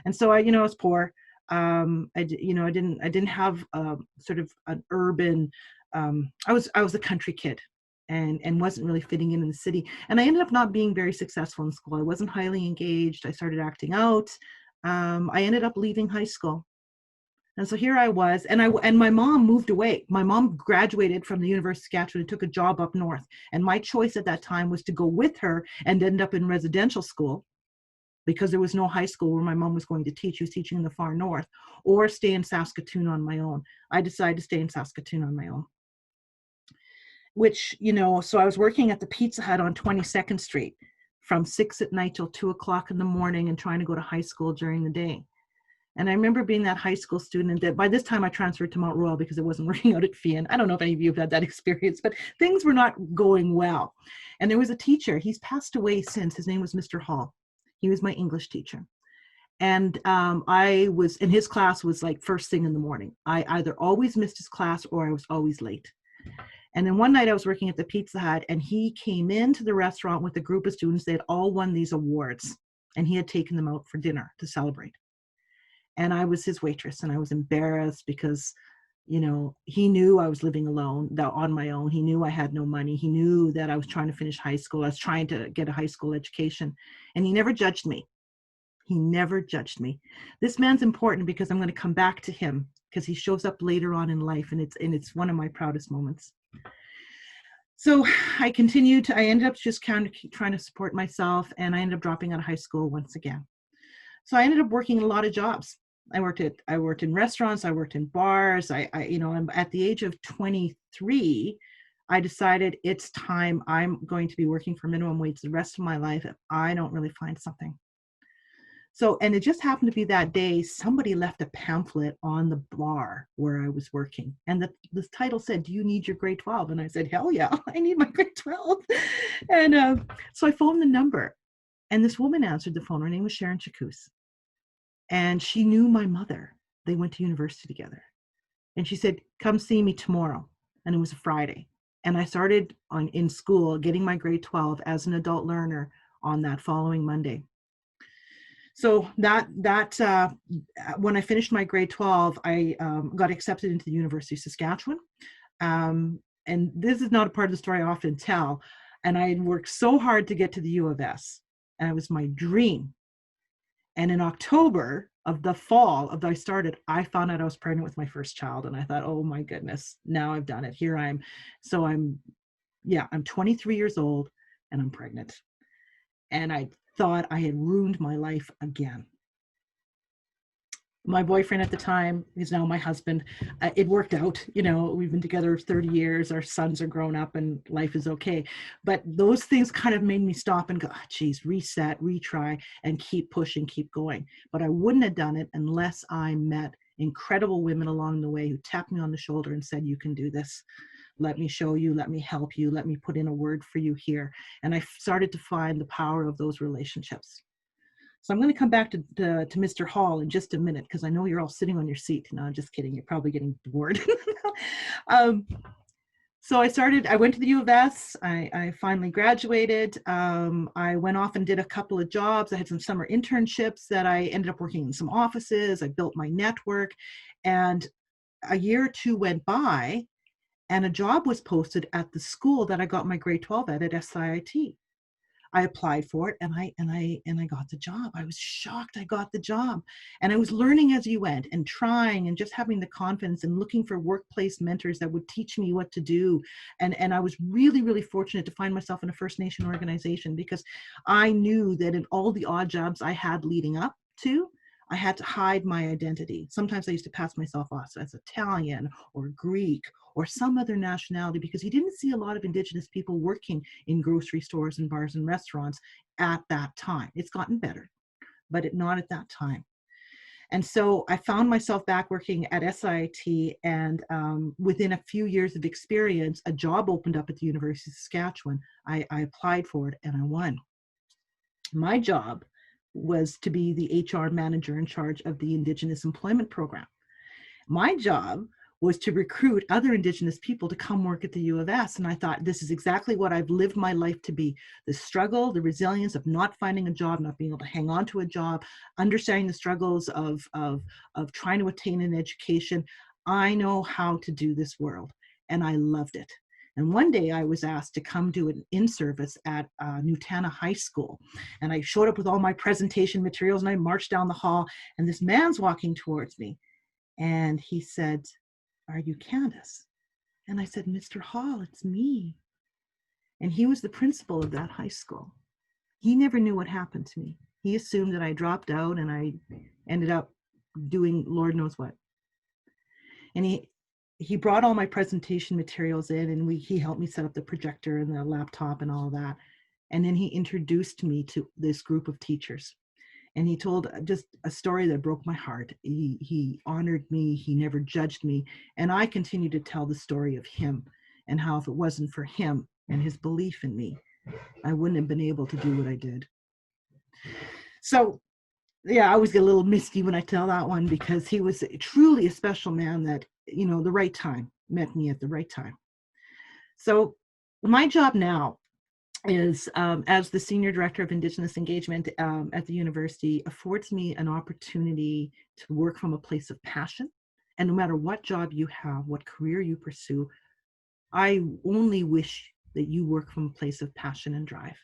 D: And so I was poor. I didn't have sort of an urban, I was a country kid. And wasn't really fitting in the city. And I ended up not being very successful in school. I wasn't highly engaged. I started acting out. I ended up leaving high school. And so here I was, and my mom moved away. My mom graduated from the University of Saskatchewan and took a job up north. And my choice at that time was to go with her and end up in residential school, because there was no high school where my mom was going to teach. She was teaching in the far north, or stay in Saskatoon on my own. I decided to stay in Saskatoon on my own. Which, so I was working at the Pizza Hut on 22nd Street from 6 at night till 2 o'clock in the morning, and trying to go to high school during the day. And I remember being that high school student that by this time I transferred to Mount Royal because it wasn't working out at Fian. I don't know if any of you have had that experience, but things were not going well. And there was a teacher, he's passed away since, his name was Mr. Hall. He was my English teacher. And I was, in his class was like first thing in the morning. I either always missed his class or I was always late. And then one night I was working at the Pizza Hut, and he came into the restaurant with a group of students. They had all won these awards, and he had taken them out for dinner to celebrate. And I was his waitress, and I was embarrassed because, he knew I was living alone, on my own. He knew I had no money. He knew that I was trying to finish high school. I was trying to get a high school education, and he never judged me. He never judged me. This man's important because I'm going to come back to him, because he shows up later on in life, and it's one of my proudest moments. So I ended up just kind of trying to support myself, and I ended up dropping out of high school once again. So I ended up working a lot of jobs. I worked in restaurants, I worked in bars. I'm at the age of 23, I decided it's time. I'm going to be working for minimum wage the rest of my life if I don't really find something. So, and it just happened to be that day, somebody left a pamphlet on the bar where I was working. And the title said, "Do you need your grade 12?" And I said, "Hell yeah, I need my grade 12. And so I phoned the number, and this woman answered the phone. Her name was Sharon Chakous. And she knew my mother. They went to university together. And she said, "Come see me tomorrow." And it was a Friday. And I started in school getting my grade 12 as an adult learner on that following Monday. So when I finished my grade 12, I got accepted into the University of Saskatchewan. And this is not a part of the story I often tell. And I had worked so hard to get to the U of S. And it was my dream. And in October of the fall of I started, I found out I was pregnant with my first child. And I thought, oh my goodness, now I've done it. Here I am. So I'm 23 years old and I'm pregnant. And I thought I had ruined my life again. My boyfriend at the time is now my husband. It worked out, we've been together 30 years. Our sons are grown up and life is okay. But those things kind of made me stop and go, geez, reset, retry, and keep pushing, keep going. But I wouldn't have done it unless I met incredible women along the way who tapped me on the shoulder and said, "You can do this. Let me show you, let me help you, let me put in a word for you here." And I started to find the power of those relationships. So I'm going to come back to Mr. Hall in just a minute, because I know you're all sitting on your seat. No, I'm just kidding. You're probably getting bored. So I went to the U of S. I finally graduated. I went off and did a couple of jobs. I had some summer internships that I ended up working in some offices. I built my network. And a year or two went by, and a job was posted at the school that I got my grade 12 at SIIT. I applied for it and I got the job. I was shocked I got the job. And I was learning as you went and trying and just having the confidence and looking for workplace mentors that would teach me what to do. And I was really, really fortunate to find myself in a First Nation organization, because I knew that in all the odd jobs I had leading up to, I had to hide my identity. Sometimes I used to pass myself off as Italian or Greek or some other nationality, because you didn't see a lot of Indigenous people working in grocery stores and bars and restaurants at that time. It's gotten better, but not at that time. And so I found myself back working at SIIT, and within a few years of experience, a job opened up at the University of Saskatchewan. I applied for it and I won. My job was to be the HR manager in charge of the Indigenous employment program. My job was to recruit other Indigenous people to come work at the U of S. And I thought, this is exactly what I've lived my life to be. The struggle, the resilience of not finding a job, not being able to hang on to a job, understanding the struggles of trying to attain an education. I know how to do this world, and I loved it. And one day I was asked to come do an in-service at Nutana High School. And I showed up with all my presentation materials and I marched down the hall, and this man's walking towards me. And he said, "Are you Candace?" And I said, "Mr. Hall, it's me." And he was the principal of that high school. He never knew what happened to me. He assumed that I dropped out and I ended up doing Lord knows what. And he brought all my presentation materials in, and he helped me set up the projector and the laptop and all that. And then he introduced me to this group of teachers. And he told just a story that broke my heart. He honored me. He never judged me. And I continue to tell the story of him, and how if it wasn't for him and his belief in me, I wouldn't have been able to do what I did. So yeah, I always get a little misty when I tell that one, because he was truly a special man that, the right time, met me at the right time. So my job now is, as the Senior Director of Indigenous Engagement at the university, affords me an opportunity to work from a place of passion. And no matter what job you have, what career you pursue, I only wish that you work from a place of passion and drive,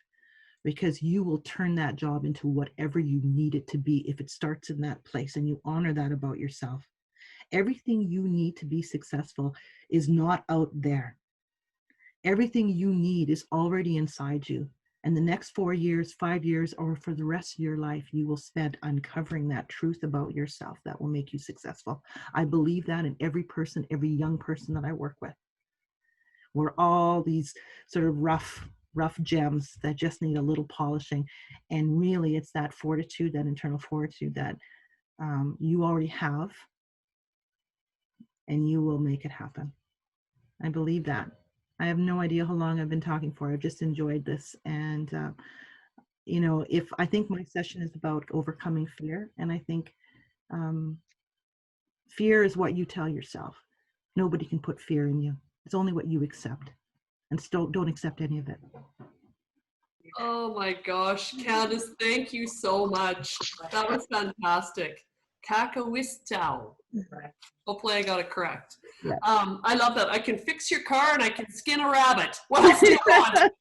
D: because you will turn that job into whatever you need it to be if it starts in that place and you honor that about yourself. Everything you need to be successful is not out there. Everything you need is already inside you. And the next 4 years, 5 years, or for the rest of your life, you will spend uncovering that truth about yourself that will make you successful. I believe that in every person, every young person that I work with. We're all these sort of rough gems that just need a little polishing. And really, it's that fortitude, that internal fortitude that you already have, and you will make it happen. I believe that. I have no idea how long I've been talking for. I've just enjoyed this. And, you know, I think my session is about overcoming fear. And I think fear is what you tell yourself. Nobody can put fear in you. It's only what you accept. And still don't accept any of it.
B: Oh my gosh, Candace, thank you so much. That was fantastic. Kakawistau. Hopefully I got it correct.
D: Yeah.
B: I love that. I can fix your car and I can skin a rabbit. What else do you want?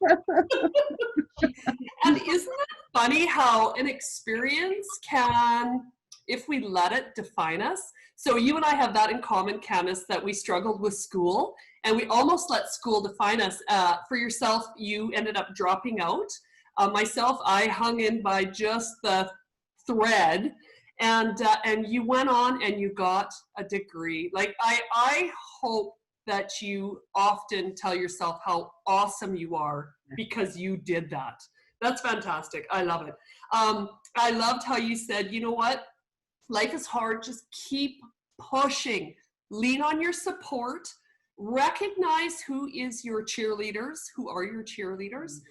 B: And isn't it funny how an experience can, if we let it define us, so you and I have that in common, Candace, that we struggled with school and we almost let school define us. For yourself, you ended up dropping out. Myself, I hung in by just the thread. And you went on and you got a degree. Like, I hope that you often tell yourself how awesome you are because you did that. That's fantastic. I love it. I loved how you said, you know what? Life is hard. Just keep pushing. Lean on your support. Recognize who is your cheerleaders, who are your cheerleaders,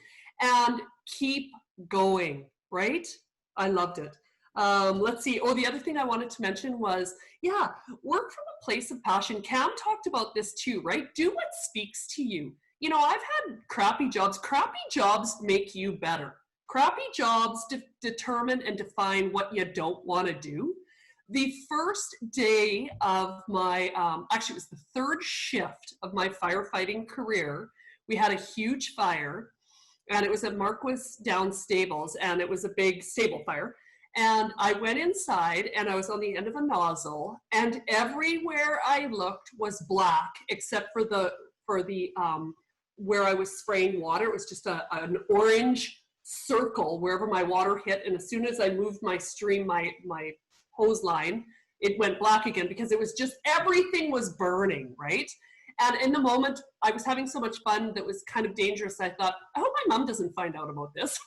B: and keep going, right? I loved it. Let's see. Oh, the other thing I wanted to mention was, yeah, work from a place of passion. Cam talked about this too, right? Do what speaks to you. You know, I've had crappy jobs. Crappy jobs make you better. Crappy jobs determine and define what you don't want to do. The first day of my, actually it was the third shift of my firefighting career, we had a huge fire and it was at Marquis Down Stables and it was a big stable fire. And I went inside and I was on the end of a nozzle and everywhere I looked was black except for the where I was spraying water. It was just an orange circle wherever my water hit. And as soon as I moved my stream, my hose line, it went black again because it was just, everything was burning, right? And in the moment, I was having so much fun that was kind of dangerous. I thought, I hope my mom doesn't find out about this.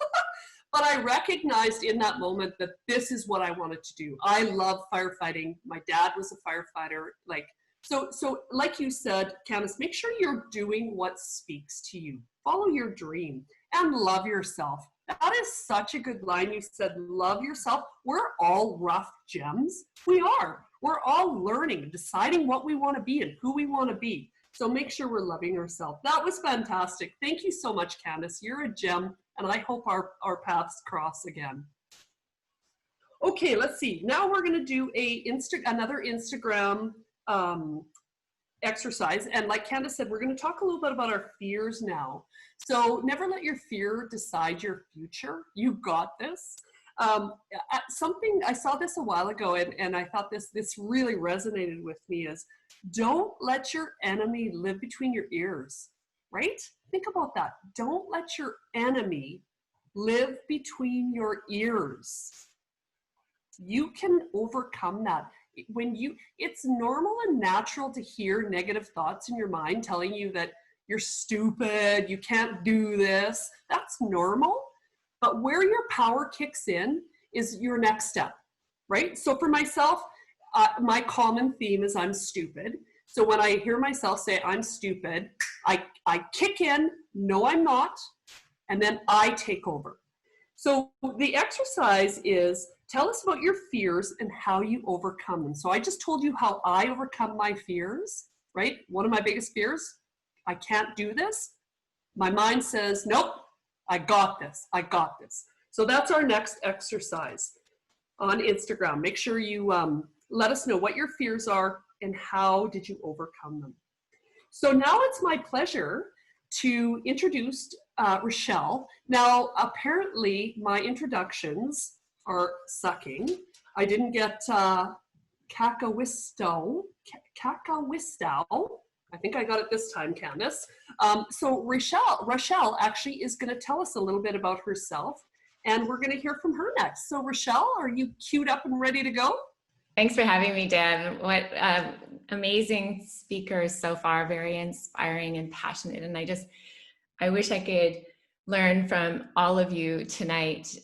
B: But I recognized in that moment that this is what I wanted to do. I love firefighting. My dad was a firefighter. So like you said, Candace, make sure you're doing what speaks to you. Follow your dream and love yourself. That is such a good line. You said, love yourself. We're all rough gems. We are. We're all learning and deciding what we want to be and who we want to be. So make sure we're loving ourselves. That was fantastic. Thank you so much, Candace. You're a gem, and I hope our paths cross again. Okay, let's see. Now we're going to do another Instagram exercise. And like Candace said, we're going to talk a little bit about our fears now. So never let your fear decide your future. You got this. Something, I saw this a while ago and I thought this really resonated with me is, don't let your enemy live between your ears, right? Think about that. Don't let your enemy live between your ears. You can overcome that. It's normal and natural to hear negative thoughts in your mind telling you that you're stupid, you can't do this. That's normal. But where your power kicks in is your next step, right? So for myself, my common theme is I'm stupid. So when I hear myself say I'm stupid, I kick in, no, I'm not, and then I take over. So the exercise is, tell us about your fears and how you overcome them. So I just told you how I overcome my fears, right? One of my biggest fears, I can't do this. My mind says, nope, I got this, I got this. So that's our next exercise on Instagram. Make sure you let us know what your fears are and how did you overcome them. So now it's my pleasure to introduce Rochelle. Now, apparently my introductions are sucking. I didn't get Kakawistau. I think I got it this time, Candace. So Rochelle actually is going to tell us a little bit about herself, and we're going to hear from her next. So Rochelle, are you queued up and ready to go?
E: Thanks for having me, Deb. What amazing speakers so far, very inspiring and passionate. And I wish I could learn from all of you tonight.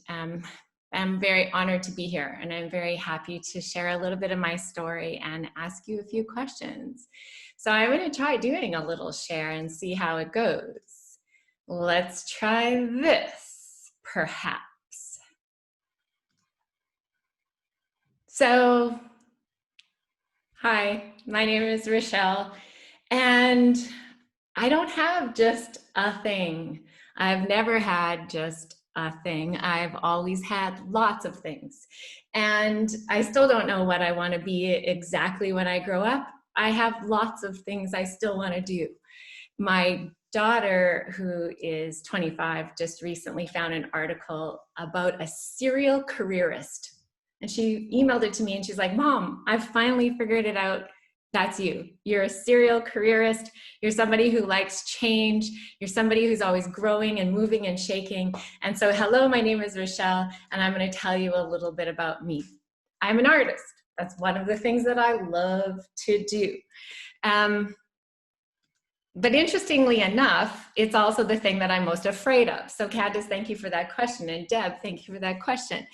E: I'm very honored to be here, and I'm very happy to share a little bit of my story and ask you a few questions. So I'm going to try doing a little share and see how it goes. Let's try this, perhaps. So, hi, my name is Rochelle, and I don't have just a thing. I've never had just a thing. I've always had lots of things, and I still don't know what I want to be exactly when I grow up. I have lots of things I still want to do. My daughter, who is 25, just recently found an article about a serial careerist. And she emailed it to me and she's like, Mom, I've finally figured it out. That's you. You're a serial careerist. You're somebody who likes change. You're somebody who's always growing and moving and shaking. And so, hello, my name is Rochelle, and I'm going to tell you a little bit about me. I'm an artist. That's one of the things that I love to do. But interestingly enough, it's also the thing that I'm most afraid of. So Candace, thank you for that question. And Deb, thank you for that question.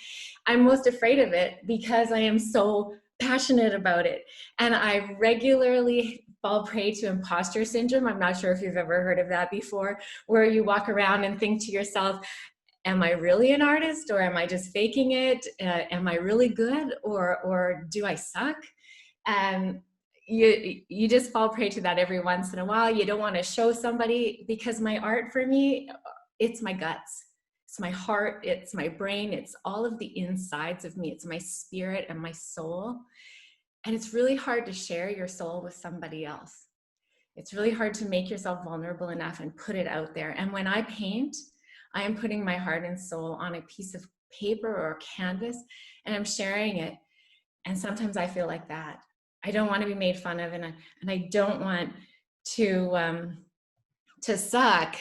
E: I'm most afraid of it because I am so passionate about it. And I regularly fall prey to imposter syndrome. I'm not sure if you've ever heard of that before, where you walk around and think to yourself, am I really an artist, or am I just faking it? Am I really good, or do I suck? You just fall prey to that every once in a while. You don't want to show somebody, because my art, for me, it's my guts. It's my heart, it's my brain, it's all of the insides of me. It's my spirit and my soul. And it's really hard to share your soul with somebody else. It's really hard to make yourself vulnerable enough and put it out there. And when I paint, I am putting my heart and soul on a piece of paper or canvas, and I'm sharing it. And sometimes I feel like that. I don't want to be made fun of, and I don't want to suck,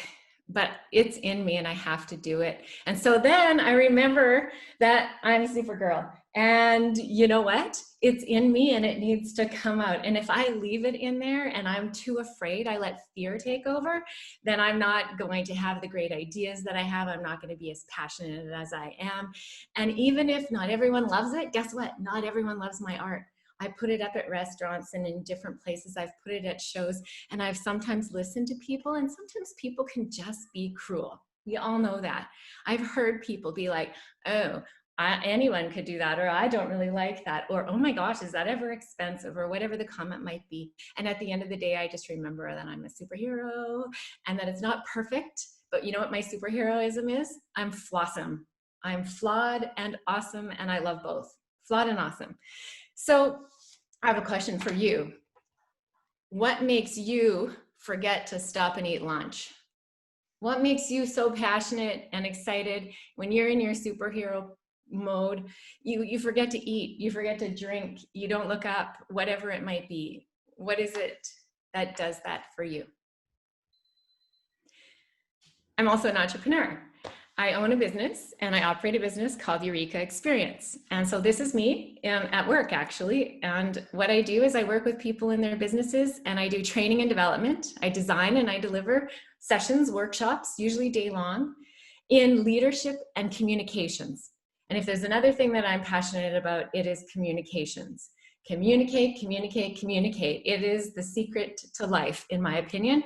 E: but it's in me and I have to do it. And so then I remember that I'm a Supergirl, and you know what? It's in me and it needs to come out. And if I leave it in there and I'm too afraid, I let fear take over, then I'm not going to have the great ideas that I have. I'm not going to be as passionate as I am. And even if not everyone loves it, guess what? Not everyone loves my art. I put it up at restaurants and in different places. I've put it at shows, and I've sometimes listened to people, and sometimes people can just be cruel. We all know that. I've heard people be like, oh, anyone could do that, or I don't really like that, or oh my gosh, is that ever expensive, or whatever the comment might be. And at the end of the day, I just remember that I'm a superhero and that it's not perfect, but you know what my superheroism is? I'm flawsome. I'm flawed and awesome, and I love both. Flawed and awesome. So I have a question for you. What makes you forget to stop and eat lunch? What makes you so passionate and excited when you're in your superhero mode? You forget to eat, you forget to drink, you don't look up, whatever it might be. What is it that does that for you? I'm also an entrepreneur. I own a business and I operate a business called Eureka Experience. And so this is me at work, actually. And what I do is I work with people in their businesses, and I do training and development. I design and I deliver sessions, workshops, usually day long, in leadership and communications. And if there's another thing that I'm passionate about, it is communications. Communicate, communicate, communicate. It is the secret to life, in my opinion,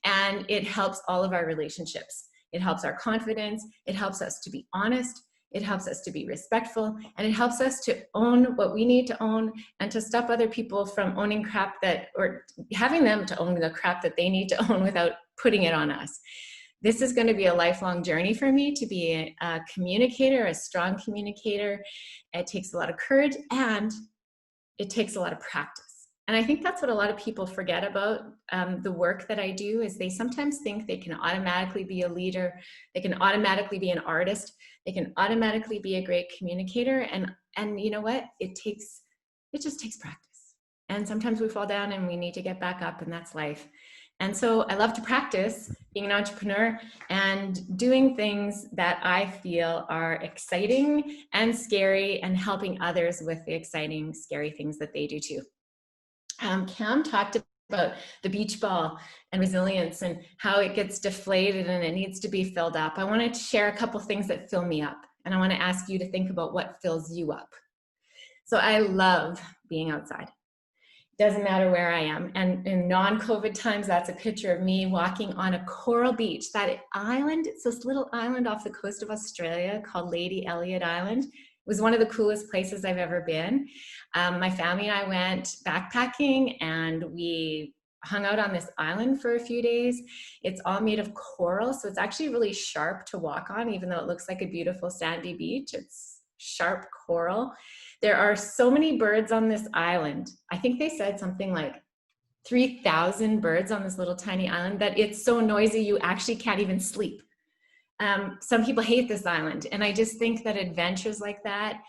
E: and it helps all of our relationships. It helps our confidence, it helps us to be honest, it helps us to be respectful, and it helps us to own what we need to own, and to stop other people from owning crap or having them to own the crap that they need to own without putting it on us. This is going to be a lifelong journey for me to be a communicator, a strong communicator. It takes a lot of courage, and it takes a lot of practice. And I think that's what a lot of people forget about the work that I do, is they sometimes think they can automatically be a leader, they can automatically be an artist, they can automatically be a great communicator. And you know what? It just takes practice. And sometimes we fall down and we need to get back up, and that's life. And so I love to practice being an entrepreneur and doing things that I feel are exciting and scary, and helping others with the exciting, scary things that they do too. Cam talked about the beach ball and resilience and how it gets deflated and it needs to be filled up. I wanted to share a couple things that fill me up, and I want to ask you to think about what fills you up. So I love being outside. Doesn't matter where I am. And in non-COVID times, that's a picture of me walking on a coral beach. That island, it's this little island off the coast of Australia called Lady Elliot Island. It was one of the coolest places I've ever been. My family and I went backpacking, and we hung out on this island for a few days. It's all made of coral, so it's actually really sharp to walk on, even though it looks like a beautiful sandy beach. It's sharp coral. There are so many birds on this island. I think they said something like 3,000 birds on this little tiny island, that it's so noisy you actually can't even sleep. Some people hate this island, and I just think that adventures like that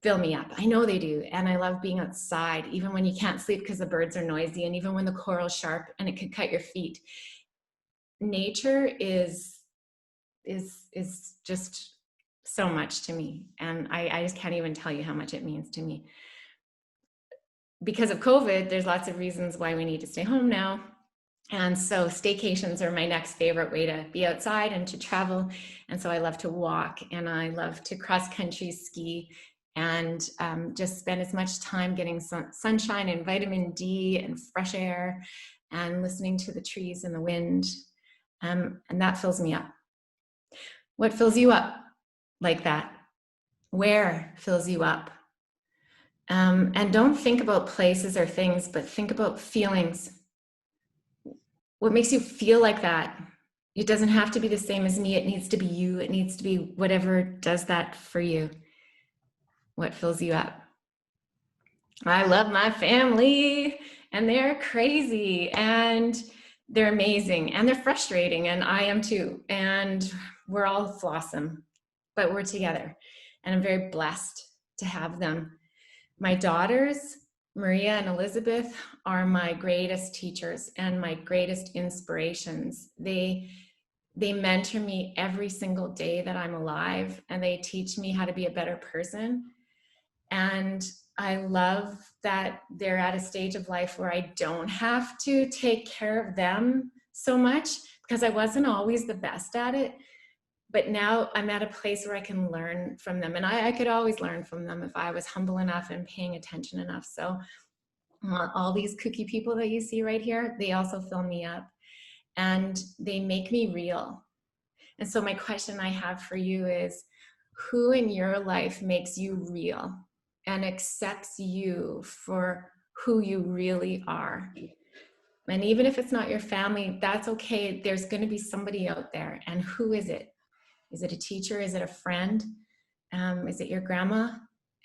E: fill me up. I know they do, and I love being outside, even when you can't sleep because the birds are noisy, and even when the coral's sharp and it could cut your feet. Nature is just so much to me, and I just can't even tell you how much it means to me. Because of COVID, there's lots of reasons why we need to stay home now, and so staycations are my next favorite way to be outside and to travel. And so I love to walk, and I love to cross country ski, and just spend as much time getting sunshine and vitamin D and fresh air and listening to the trees and the wind, and that fills me up. What fills you up like that? Where fills you up? And don't think about places or things, but think about feelings. What makes you feel like that? It doesn't have to be the same as me. It needs to be you. It needs to be whatever does that for you. What fills you up? I love my family, and they're crazy, and they're amazing, and they're frustrating, and I am too. And we're all flawsome, but we're together, and I'm very blessed to have them. My daughters, Maria and Elizabeth, are my greatest teachers and my greatest inspirations. They mentor me every single day that I'm alive, and they teach me how to be a better person. And I love that they're at a stage of life where I don't have to take care of them so much, because I wasn't always the best at it. But now I'm at a place where I can learn from them, and I could always learn from them if I was humble enough and paying attention enough. So all these kooky people that you see right here, they also fill me up, and they make me real. And so my question I have for you is, who in your life makes you real and accepts you for who you really are? And even if it's not your family, that's okay. There's going to be somebody out there. And who is it? Is it a teacher? Is it a friend? Is it your grandma?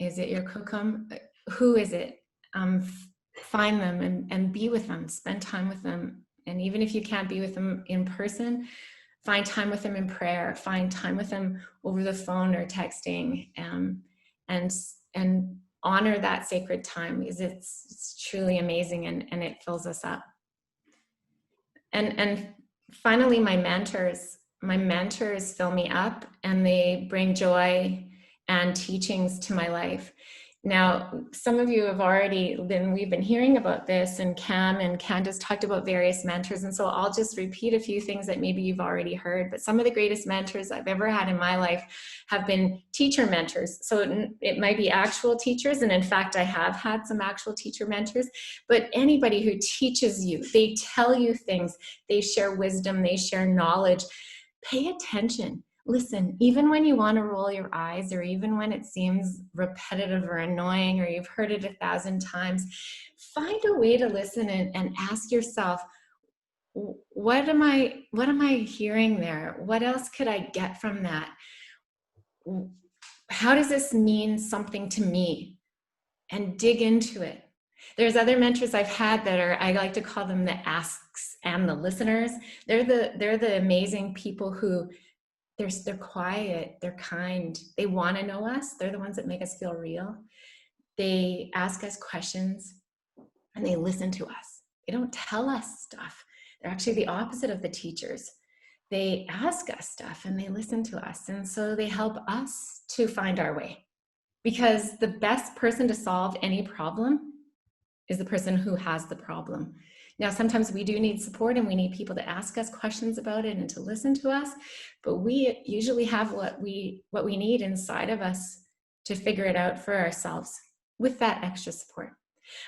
E: Is it your kokum? Who is it? Find them and be with them. Spend time with them. And even if you can't be with them in person, find time with them in prayer. Find time with them over the phone or texting, and honor that sacred time, because it's truly amazing, and it fills us up. And finally, my mentors fill me up, and they bring joy and teachings to my life. Now, some of you have we've been hearing about this, and Cam and Candace talked about various mentors, and so I'll just repeat a few things that maybe you've already heard. But some of the greatest mentors I've ever had in my life have been teacher mentors. So it might be actual teachers, and in fact, I have had some actual teacher mentors, but anybody who teaches you, they tell you things, they share wisdom, they share knowledge. Pay attention. Listen, even when you want to roll your eyes, or even when it seems repetitive or annoying, or you've heard it 1,000 times, find a way to listen and ask yourself, what am I hearing there? What else could I get from that? How does this mean something to me? And dig into it. There's other mentors I've had that are, I like to call them the asks and the listeners. They're the amazing people who they're quiet, they're kind, they want to know us. They're the ones that make us feel real. They ask us questions. and they listen to us. They don't tell us stuff. They're actually the opposite of the teachers. They ask us stuff and they listen to us. And so they help us to find our way. Because the best person to solve any problem is the person who has the problem. Now, sometimes we do need support and we need people to ask us questions about it and to listen to us, but we usually have what we need inside of us to figure it out for ourselves with that extra support.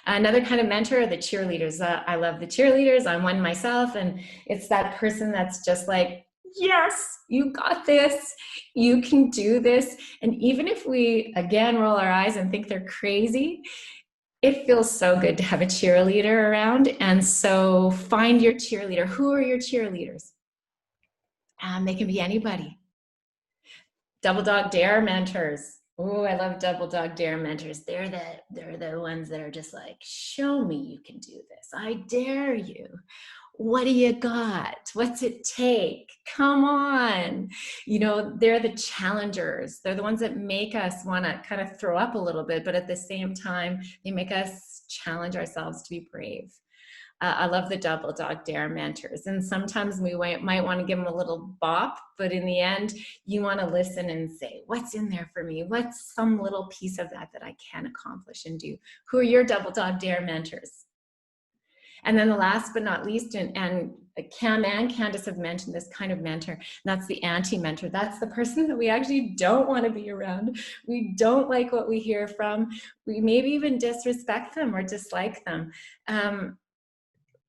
E: Another kind of mentor are the cheerleaders. I love the cheerleaders. I'm one myself, and it's that person that's just like, yes, you got this, you can do this. And even if we, again, roll our eyes and think they're crazy, it feels so good to have a cheerleader around. And so find your cheerleader. Who are your cheerleaders? They can be anybody. Double Dog Dare mentors. Oh, I love Double Dog Dare mentors. They're the ones that are just like, show me you can do this. I dare you. What do you got? What's it take? Come on. You know, they're the challengers. They're the ones that make us want to kind of throw up a little bit, but at the same time, they make us challenge ourselves to be brave. I love the Double Dog Dare mentors. And sometimes we might want to give them a little bop, but in the end, you want to listen and say, what's in there for me? What's some little piece of that I can accomplish and do? Who are your Double Dog Dare mentors? And then the last but not least, and Cam and Candace have mentioned this kind of mentor, and that's the anti-mentor. That's the person that we actually don't want to be around. We don't like what we hear from. We maybe even disrespect them or dislike them.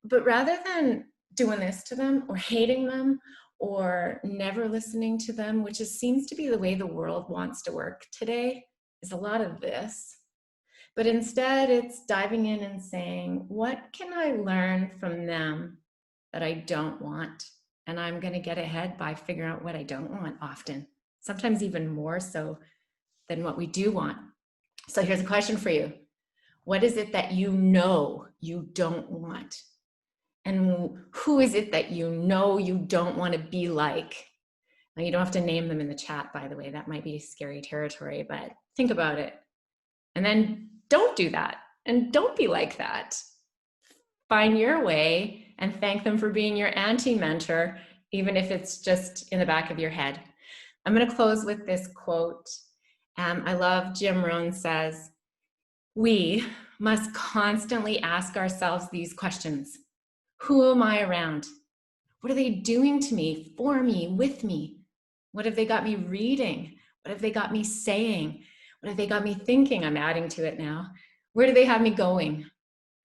E: But rather than doing this to them or hating them or never listening to them, which seems to be the way the world wants to work today, is a lot of this. But instead, it's diving in and saying, what can I learn from them that I don't want? And I'm going to get ahead by figuring out what I don't want often, sometimes even more so than what we do want. So here's a question for you. What is it that you know you don't want? And who is it that you know you don't want to be like? Now, you don't have to name them in the chat, by the way. That might be scary territory, but think about it. And then don't do that. And don't be like that. Find your way and thank them for being your anti-mentor, even if it's just in the back of your head. I'm going to close with this quote. I love Jim Rohn says, we must constantly ask ourselves these questions. Who am I around? What are they doing to me, for me, with me? What have they got me reading? What have they got me saying? What have they got me thinking? I'm adding to it now. Where do they have me going?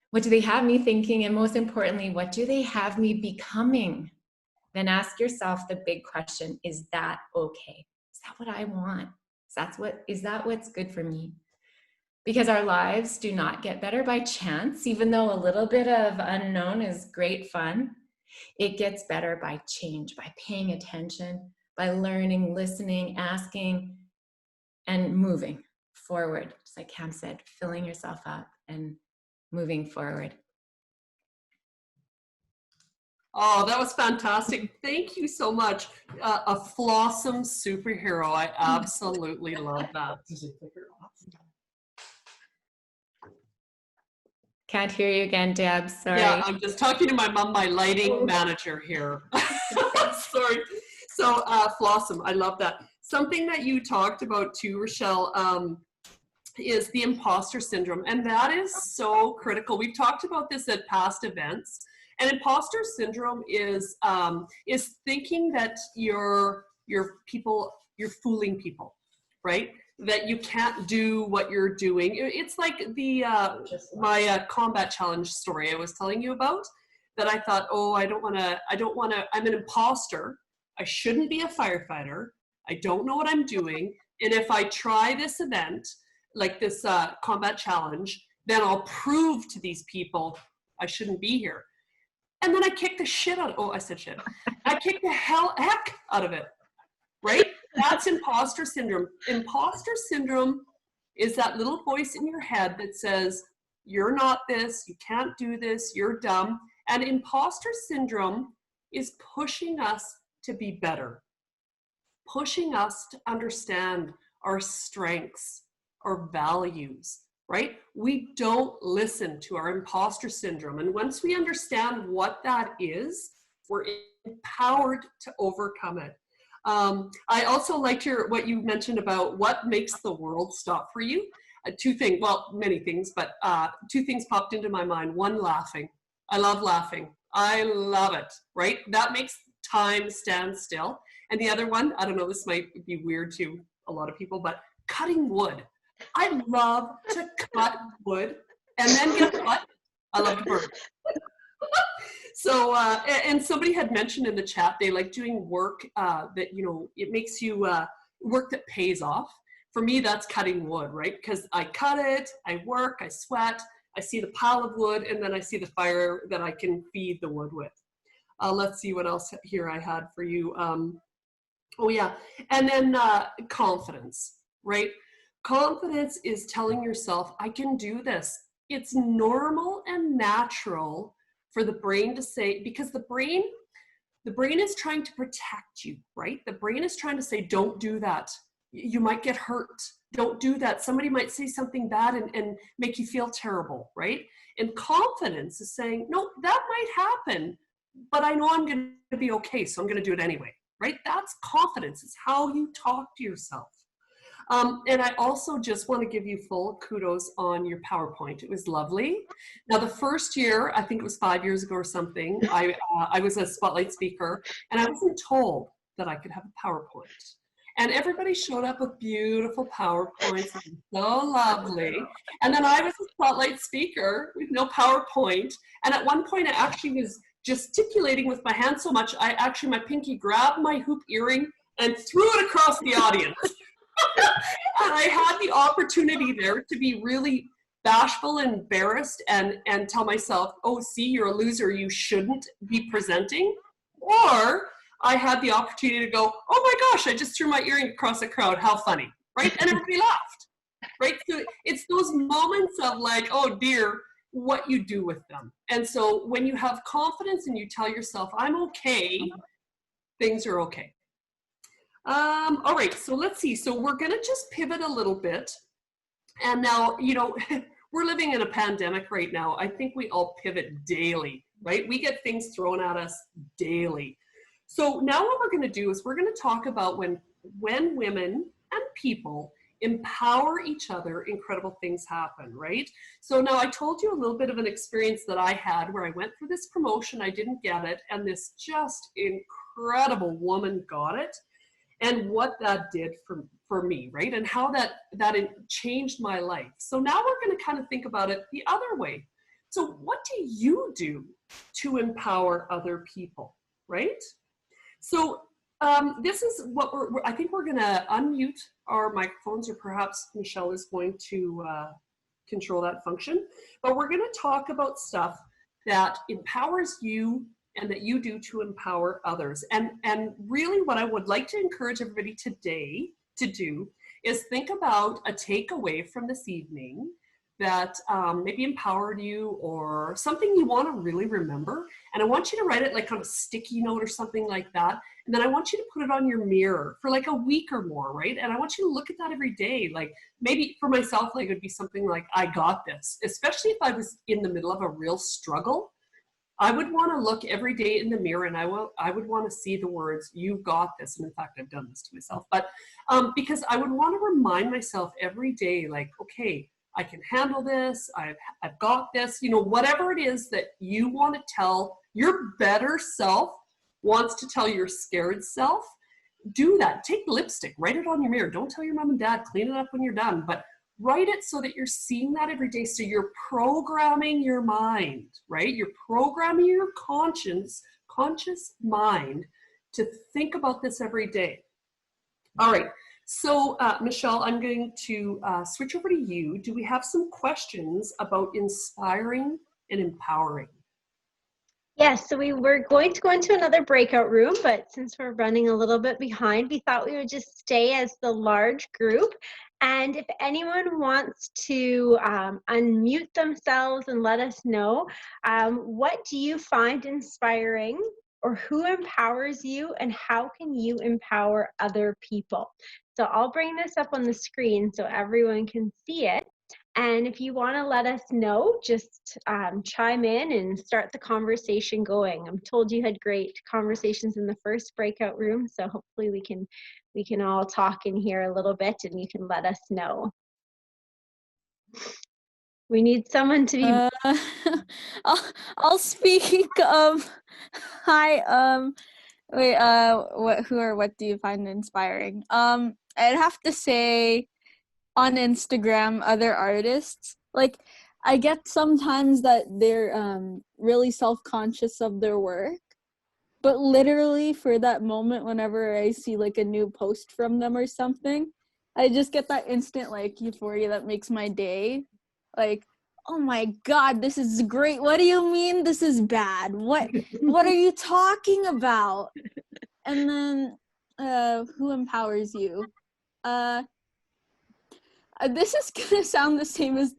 E: What do they have me thinking? And most importantly, what do they have me becoming? Then ask yourself the big question, is that okay? Is that what I want? Is that what's good for me? Because our lives do not get better by chance, even though a little bit of unknown is great fun. It gets better by change, by paying attention, by learning, listening, asking, and moving forward. Just like Cam said, filling yourself up and moving forward.
B: Oh, that was fantastic. Thank you so much. A flawsome superhero. I absolutely love that.
E: Can't hear you again, Deb. Sorry.
B: Yeah, I'm just talking to my mom, my lighting manager here. Sorry. So, Flossom, I love that. Something that you talked about too, Rochelle, is the imposter syndrome. And that is so critical. We've talked about this at past events. And imposter syndrome is thinking that you're fooling people, right? That you can't do what you're doing. It's like the my combat challenge story I was telling you about, that I thought, oh, I don't want to, I'm an imposter. I shouldn't be a firefighter. I don't know what I'm doing. And if I try this event, like this combat challenge, then I'll prove to these people I shouldn't be here. And then I kicked the shit out of, oh, I said shit. I kicked the heck out of it, right? That's imposter syndrome. Imposter syndrome is that little voice in your head that says, you're not this, you can't do this, you're dumb. And imposter syndrome is pushing us to be better, pushing us to understand our strengths, our values, right? We don't listen to our imposter syndrome. And once we understand what that is, we're empowered to overcome it. I also liked what you mentioned about what makes the world stop for you. Two things, well, many things, but two things popped into my mind. One, laughing. I love laughing. I love it, right? That makes time stand still. And the other one, I don't know, this might be weird to a lot of people, but cutting wood. I love to cut wood. And then guess what? I love to burn. So, and somebody had mentioned in the chat, they like doing work that, you know, it makes you work that pays off. For me, that's cutting wood, right? Because I cut it, I work, I sweat, I see the pile of wood, and then I see the fire that I can feed the wood with. Let's see what else here I had for you. Oh yeah, and then confidence, right? Confidence is telling yourself, I can do this. It's normal and natural for the brain to say, because the brain is trying to protect you, right? The brain is trying to say, don't do that. You might get hurt. Don't do that. Somebody might say something bad and make you feel terrible, right? And confidence is saying, no, that might happen, but I know I'm going to be okay, so I'm going to do it anyway, right? That's confidence. It's how you talk to yourself. And I also just want to give you full kudos on your PowerPoint. It was lovely. Now, the first year, I think it was 5 years ago or something, I was a spotlight speaker, and I wasn't told that I could have a PowerPoint. And everybody showed up with beautiful PowerPoints, so lovely. And then I was a spotlight speaker with no PowerPoint. And at one point, I actually was gesticulating with my hand so much, my pinky grabbed my hoop earring and threw it across the audience. And I had the opportunity there to be really bashful and embarrassed and tell myself, oh, see, you're a loser, you shouldn't be presenting. Or I had the opportunity to go, oh my gosh, I just threw my earring across the crowd, how funny, right? And everybody laughed, right? So it's those moments of like, oh dear, what you do with them. And so when you have confidence and you tell yourself, I'm okay, things are okay. All right, so let's see. So we're gonna just pivot a little bit. And now, you know, we're living in a pandemic right now. I think we all pivot daily, right? We get things thrown at us daily. So now what we're gonna do is we're gonna talk about when women and people empower each other, incredible things happen, right? So now I told you a little bit of an experience that I had where I went through this promotion, I didn't get it, and this just incredible woman got it. And what that did for me, right? And how that changed my life. So now we're going to kind of think about it the other way. So what do you do to empower other people, right? So this is what I think we're going to unmute our microphones, or perhaps Michelle is going to control that function. But we're going to talk about stuff that empowers you and that you do to empower others. And really what I would like to encourage everybody today to do is think about a takeaway from this evening that maybe empowered you, or something you want to really remember. And I want you to write it like on a sticky note or something like that. And then I want you to put it on your mirror for like a week or more, right? And I want you to look at that every day. Like maybe for myself, like it would be something like, I got this, especially if I was in the middle of a real struggle. I would want to look every day in the mirror, and I would want to see the words, you got this. And in fact, I've done this to myself, but because I would want to remind myself every day, like, okay, I can handle this. I've got this, you know, whatever it is that you want to tell your better self wants to tell your scared self, do that. Take lipstick, write it on your mirror. Don't tell your mom and dad, clean it up when you're done, but write it so that you're seeing that every day. So you're programming your mind, right? You're programming your conscious mind to think about this every day. All right. So Michelle, I'm going to switch over to you. Do we have some questions about inspiring and empowering?
A: Yes, so we were going to go into another breakout room, but since we're running a little bit behind, we thought we would just stay as the large group. And if anyone wants to unmute themselves and let us know, what do you find inspiring, or who empowers you, and how can you empower other people? So I'll bring this up on the screen so everyone can see it. And if you want to let us know, just chime in and start the conversation going. I'm told you had great conversations in the first breakout room, so hopefully we can all talk in here a little bit and you can let us know. We need someone to be
F: I'll speak. Hi. Wait. What do you find inspiring? I'd have to say, on Instagram, other artists. Like, I get sometimes that they're really self-conscious of their work, but literally for that moment, whenever I see like a new post from them or something, I just get that instant like euphoria that makes my day. Like, oh my God, this is great. What do you mean this is bad? What are you talking about? And then who empowers you? This is gonna sound the same as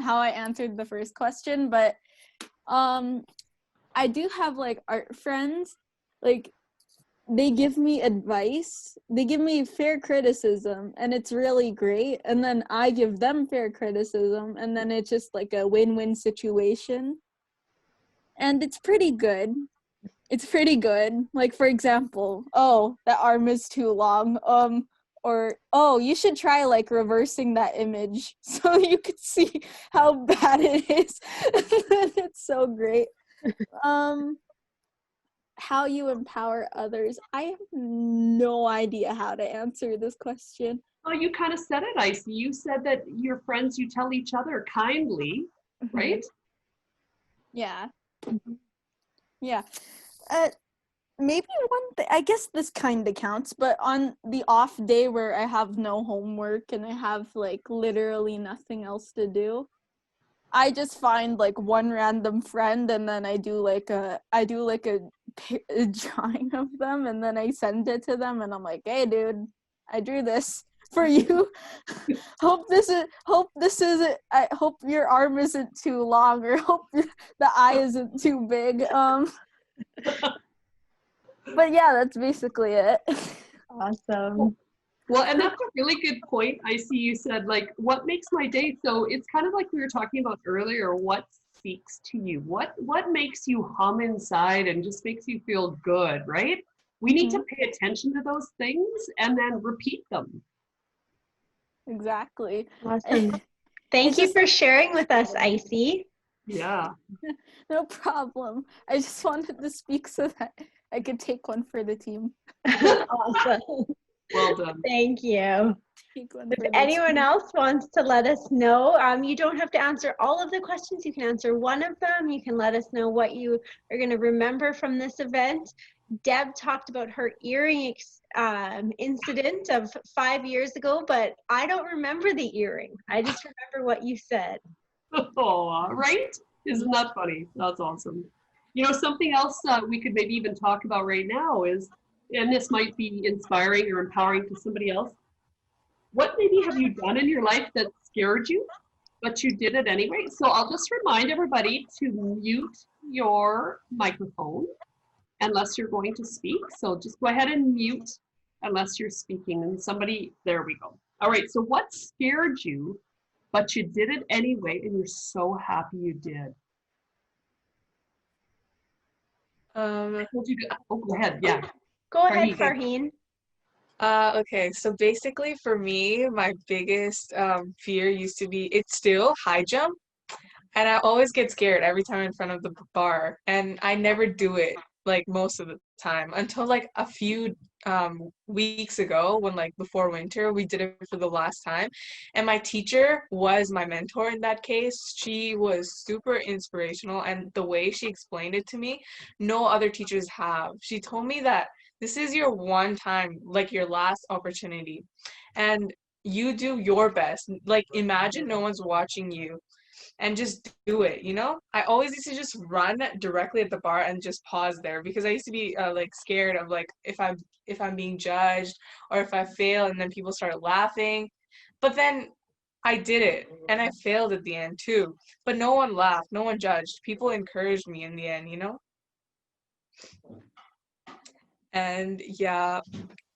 F: how I answered the first question, but I do have like art friends. Like, they give me advice, they give me fair criticism, and it's really great. And then I give them fair criticism, and then it's just like a win-win situation. And it's pretty good. It's pretty good. Like, for example, oh, that arm is too long. Or, oh, you should try like reversing that image so you could see how bad it is. It's so great. How you empower others. I have no idea how to answer this question.
B: Oh, you kind of said it, Icy. You said that your friends, you tell each other kindly, right?
F: Yeah. Yeah. Maybe one thing, I guess this kind of counts, but on the off day where I have no homework and I have like literally nothing else to do, I just find like one random friend, and then I do like a drawing of them, and then I send it to them, and I'm like, hey dude, I drew this for you. hope I hope your arm isn't too long, or hope the eye isn't too big. But yeah, that's basically it.
A: awesome.
B: Well, and that's a really good point. I see you said, like, what makes my day? So it's kind of like we were talking about earlier, what speaks to you? What makes you hum inside and just makes you feel good, right? We need to pay attention to those things and then repeat them.
A: Exactly. Awesome. Thank you for sharing with us, Icy.
B: Yeah.
F: No problem. I just wanted to speak so that I could take one for the team.
A: Awesome.
B: Well done.
A: Thank you. If anyone else wants to let us know, you don't have to answer all of the questions. You can answer one of them. You can let us know what you are going to remember from this event. Deb talked about her earring incident of 5 years ago, but I don't remember the earring. I just remember what you said.
B: Oh, right? Isn't that funny? That's awesome. You know, something else we could maybe even talk about right now is, and this might be inspiring or empowering to somebody else, what maybe have you done in your life that scared you, but you did it anyway? So I'll just remind everybody to mute your microphone unless you're going to speak. So just go ahead and mute unless you're speaking. And somebody, there we go. All right, so what scared you, but you did it anyway, and you're so happy you did? I told you to, oh, go ahead, yeah.
A: Go ahead, Farheen.
G: Okay, so basically for me, my biggest fear used to be, it's still high jump. And I always get scared every time in front of the bar. And I never do it, like, most of the time until like a few weeks ago, when like before winter, we did it for the last time. And my teacher was my mentor in that case. She was super inspirational. And the way she explained it to me, no other teachers have. She told me that this is your one time, like your last opportunity. And you do your best. Like, imagine no one's watching you, and just do it, you know? I always used to just run directly at the bar and just pause there, because I used to be like scared of like if I'm being judged, or if I fail and then people start laughing. But then I did it, and I failed at the end too. But no one laughed, no one judged. People encouraged me in the end, you know? And yeah,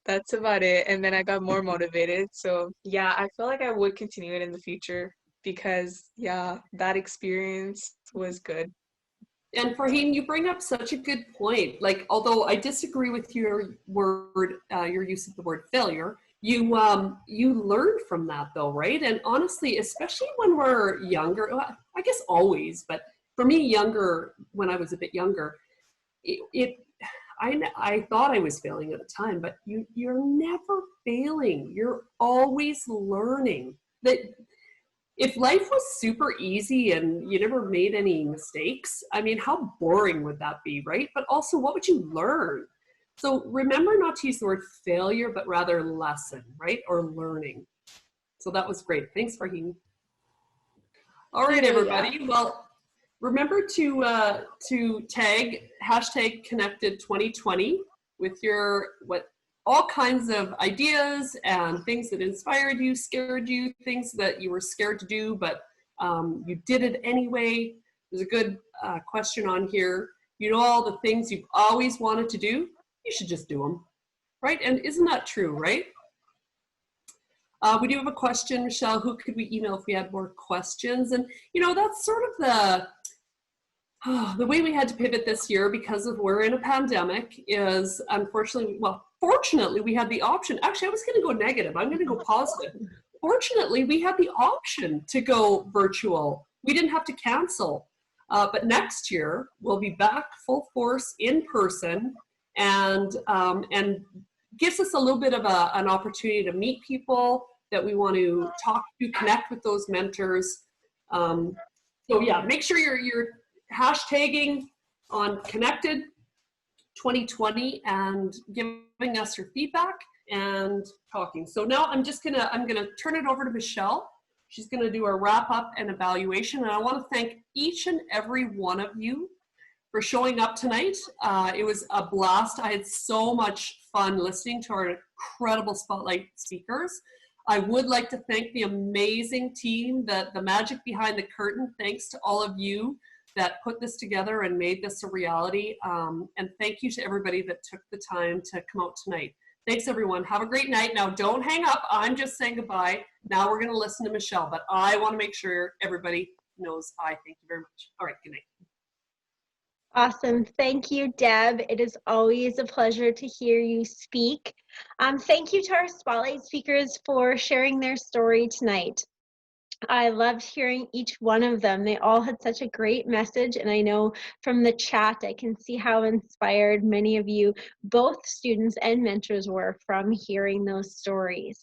G: that's about it. And then I got more motivated. So yeah, I feel like I would continue it in the future, because yeah, that experience was good.
B: And Farheen, you bring up such a good point. Like, although I disagree with your your use of the word failure, you learn from that though, right? And honestly, especially when we're younger, well, I guess always, but for me, younger, when I was a bit younger, I thought I was failing at the time, but you're never failing. You're always learning. That if life was super easy and you never made any mistakes, I mean, how boring would that be, right? But also, what would you learn? So remember not to use the word failure, but rather lesson, right? Or learning. So that was great. Thanks, Farheen. All right, everybody. Well, remember to tag #connected2020 with your all kinds of ideas and things that inspired you, scared you, things that you were scared to do, but you did it anyway. There's a good question on here. You know, all the things you've always wanted to do, you should just do them, right? And isn't that true, right? We do have a question, Michelle. Who could we email if we had more questions? And, you know, that's sort of the way we had to pivot this year because of we're in a pandemic is unfortunately, well, fortunately we had the option. Actually, I was going to go negative. I'm going to go positive. Fortunately, we had the option to go virtual. We didn't have to cancel. But next year we'll be back full force in person, and gives us a little bit of an opportunity to meet people that we want to talk to, connect with those mentors. So yeah, make sure you're hashtagging on Connected 2020 and giving us your feedback and talking. So now I'm gonna turn it over to Michelle. She's gonna do a wrap up and evaluation. And I want to thank each and every one of you for showing up tonight. It was a blast. I had so much fun listening to our incredible spotlight speakers. I would like to thank the amazing team, the magic behind the curtain. Thanks to all of you that put this together and made this a reality. And thank you to everybody that took the time to come out tonight. Thanks, everyone. Have a great night. Now, don't hang up. I'm just saying goodbye. Now we're going to listen to Michelle, but I want to make sure everybody knows I thank you very much. All right, good night.
A: Awesome. Thank you, Deb. It is always a pleasure to hear you speak. Thank you to our spotlight speakers for sharing their story tonight. I loved hearing each one of them. They all had such a great message, and I know from the chat I can see how inspired many of you, both students and mentors, were from hearing those stories.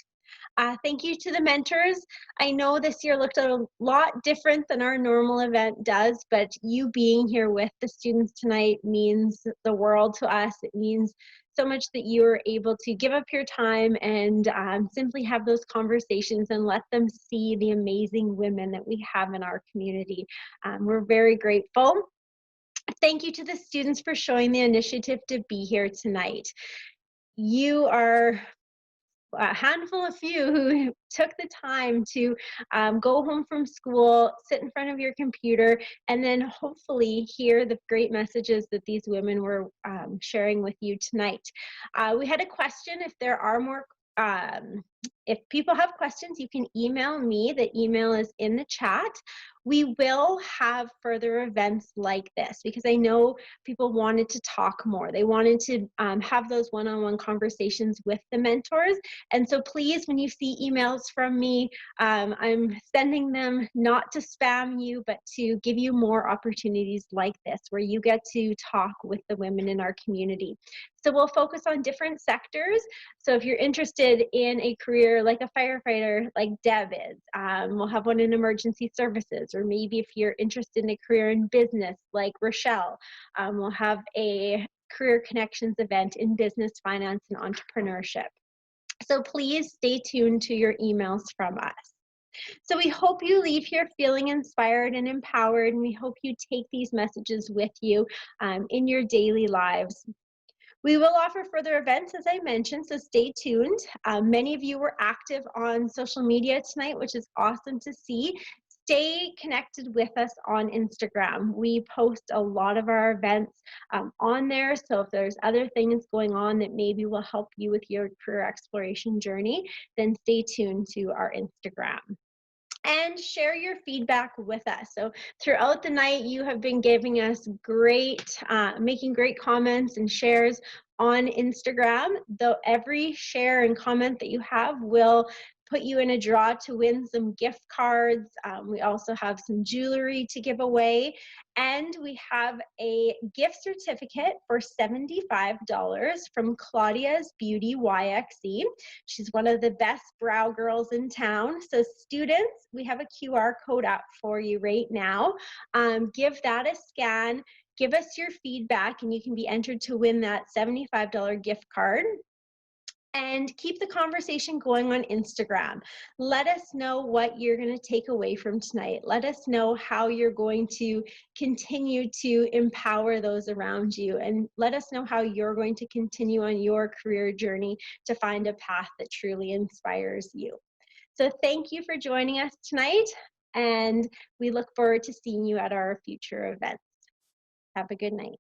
A: Thank you to the mentors. I know this year looked a lot different than our normal event does, but you being here with the students tonight means the world to us. It means so much that you are able to give up your time and simply have those conversations and let them see the amazing women that we have in our community. We're very grateful. Thank you to the students for showing the initiative to be here tonight. You are a handful of you who took the time to go home from school, sit in front of your computer, and then hopefully hear the great messages that these women were sharing with you tonight. We had a question. If there are more, if people have questions, you can email me. The email is in the chat. We will have further events like this because I know people wanted to talk more. They wanted to have those one-on-one conversations with the mentors. And so please, when you see emails from me, I'm sending them not to spam you, but to give you more opportunities like this where you get to talk with the women in our community. So we'll focus on different sectors. So if you're interested in a career like a firefighter, like Deb is, we'll have one in emergency services. Or maybe if you're interested in a career in business like Rochelle, we'll have a career connections event in business, finance, and entrepreneurship. So please stay tuned to your emails from us. So we hope you leave here feeling inspired and empowered, and we hope you take these messages with you in your daily lives. We will offer further events, as I mentioned, so stay tuned. Many of you were active on social media tonight, which is awesome to see. Stay connected with us on Instagram. We post a lot of our events on there, so if there's other things going on that maybe will help you with your career exploration journey, then stay tuned to our Instagram. and share your feedback with us. So throughout the night, you have been giving us making great comments and shares on Instagram. Though every share and comment that you have will put you in a draw to win some gift cards. We also have some jewelry to give away, and we have a gift certificate for $75 from Claudia's Beauty YXE. She's one of the best brow girls in town. So students, we have a QR code up for you right now. Give that a scan. Give us your feedback, and you can be entered to win that $75 gift card. And keep the conversation going on Instagram. Let us know what you're going to take away from tonight. Let us know how you're going to continue to empower those around you. And let us know how you're going to continue on your career journey to find a path that truly inspires you. So thank you for joining us tonight. And we look forward to seeing you at our future events. Have a good night.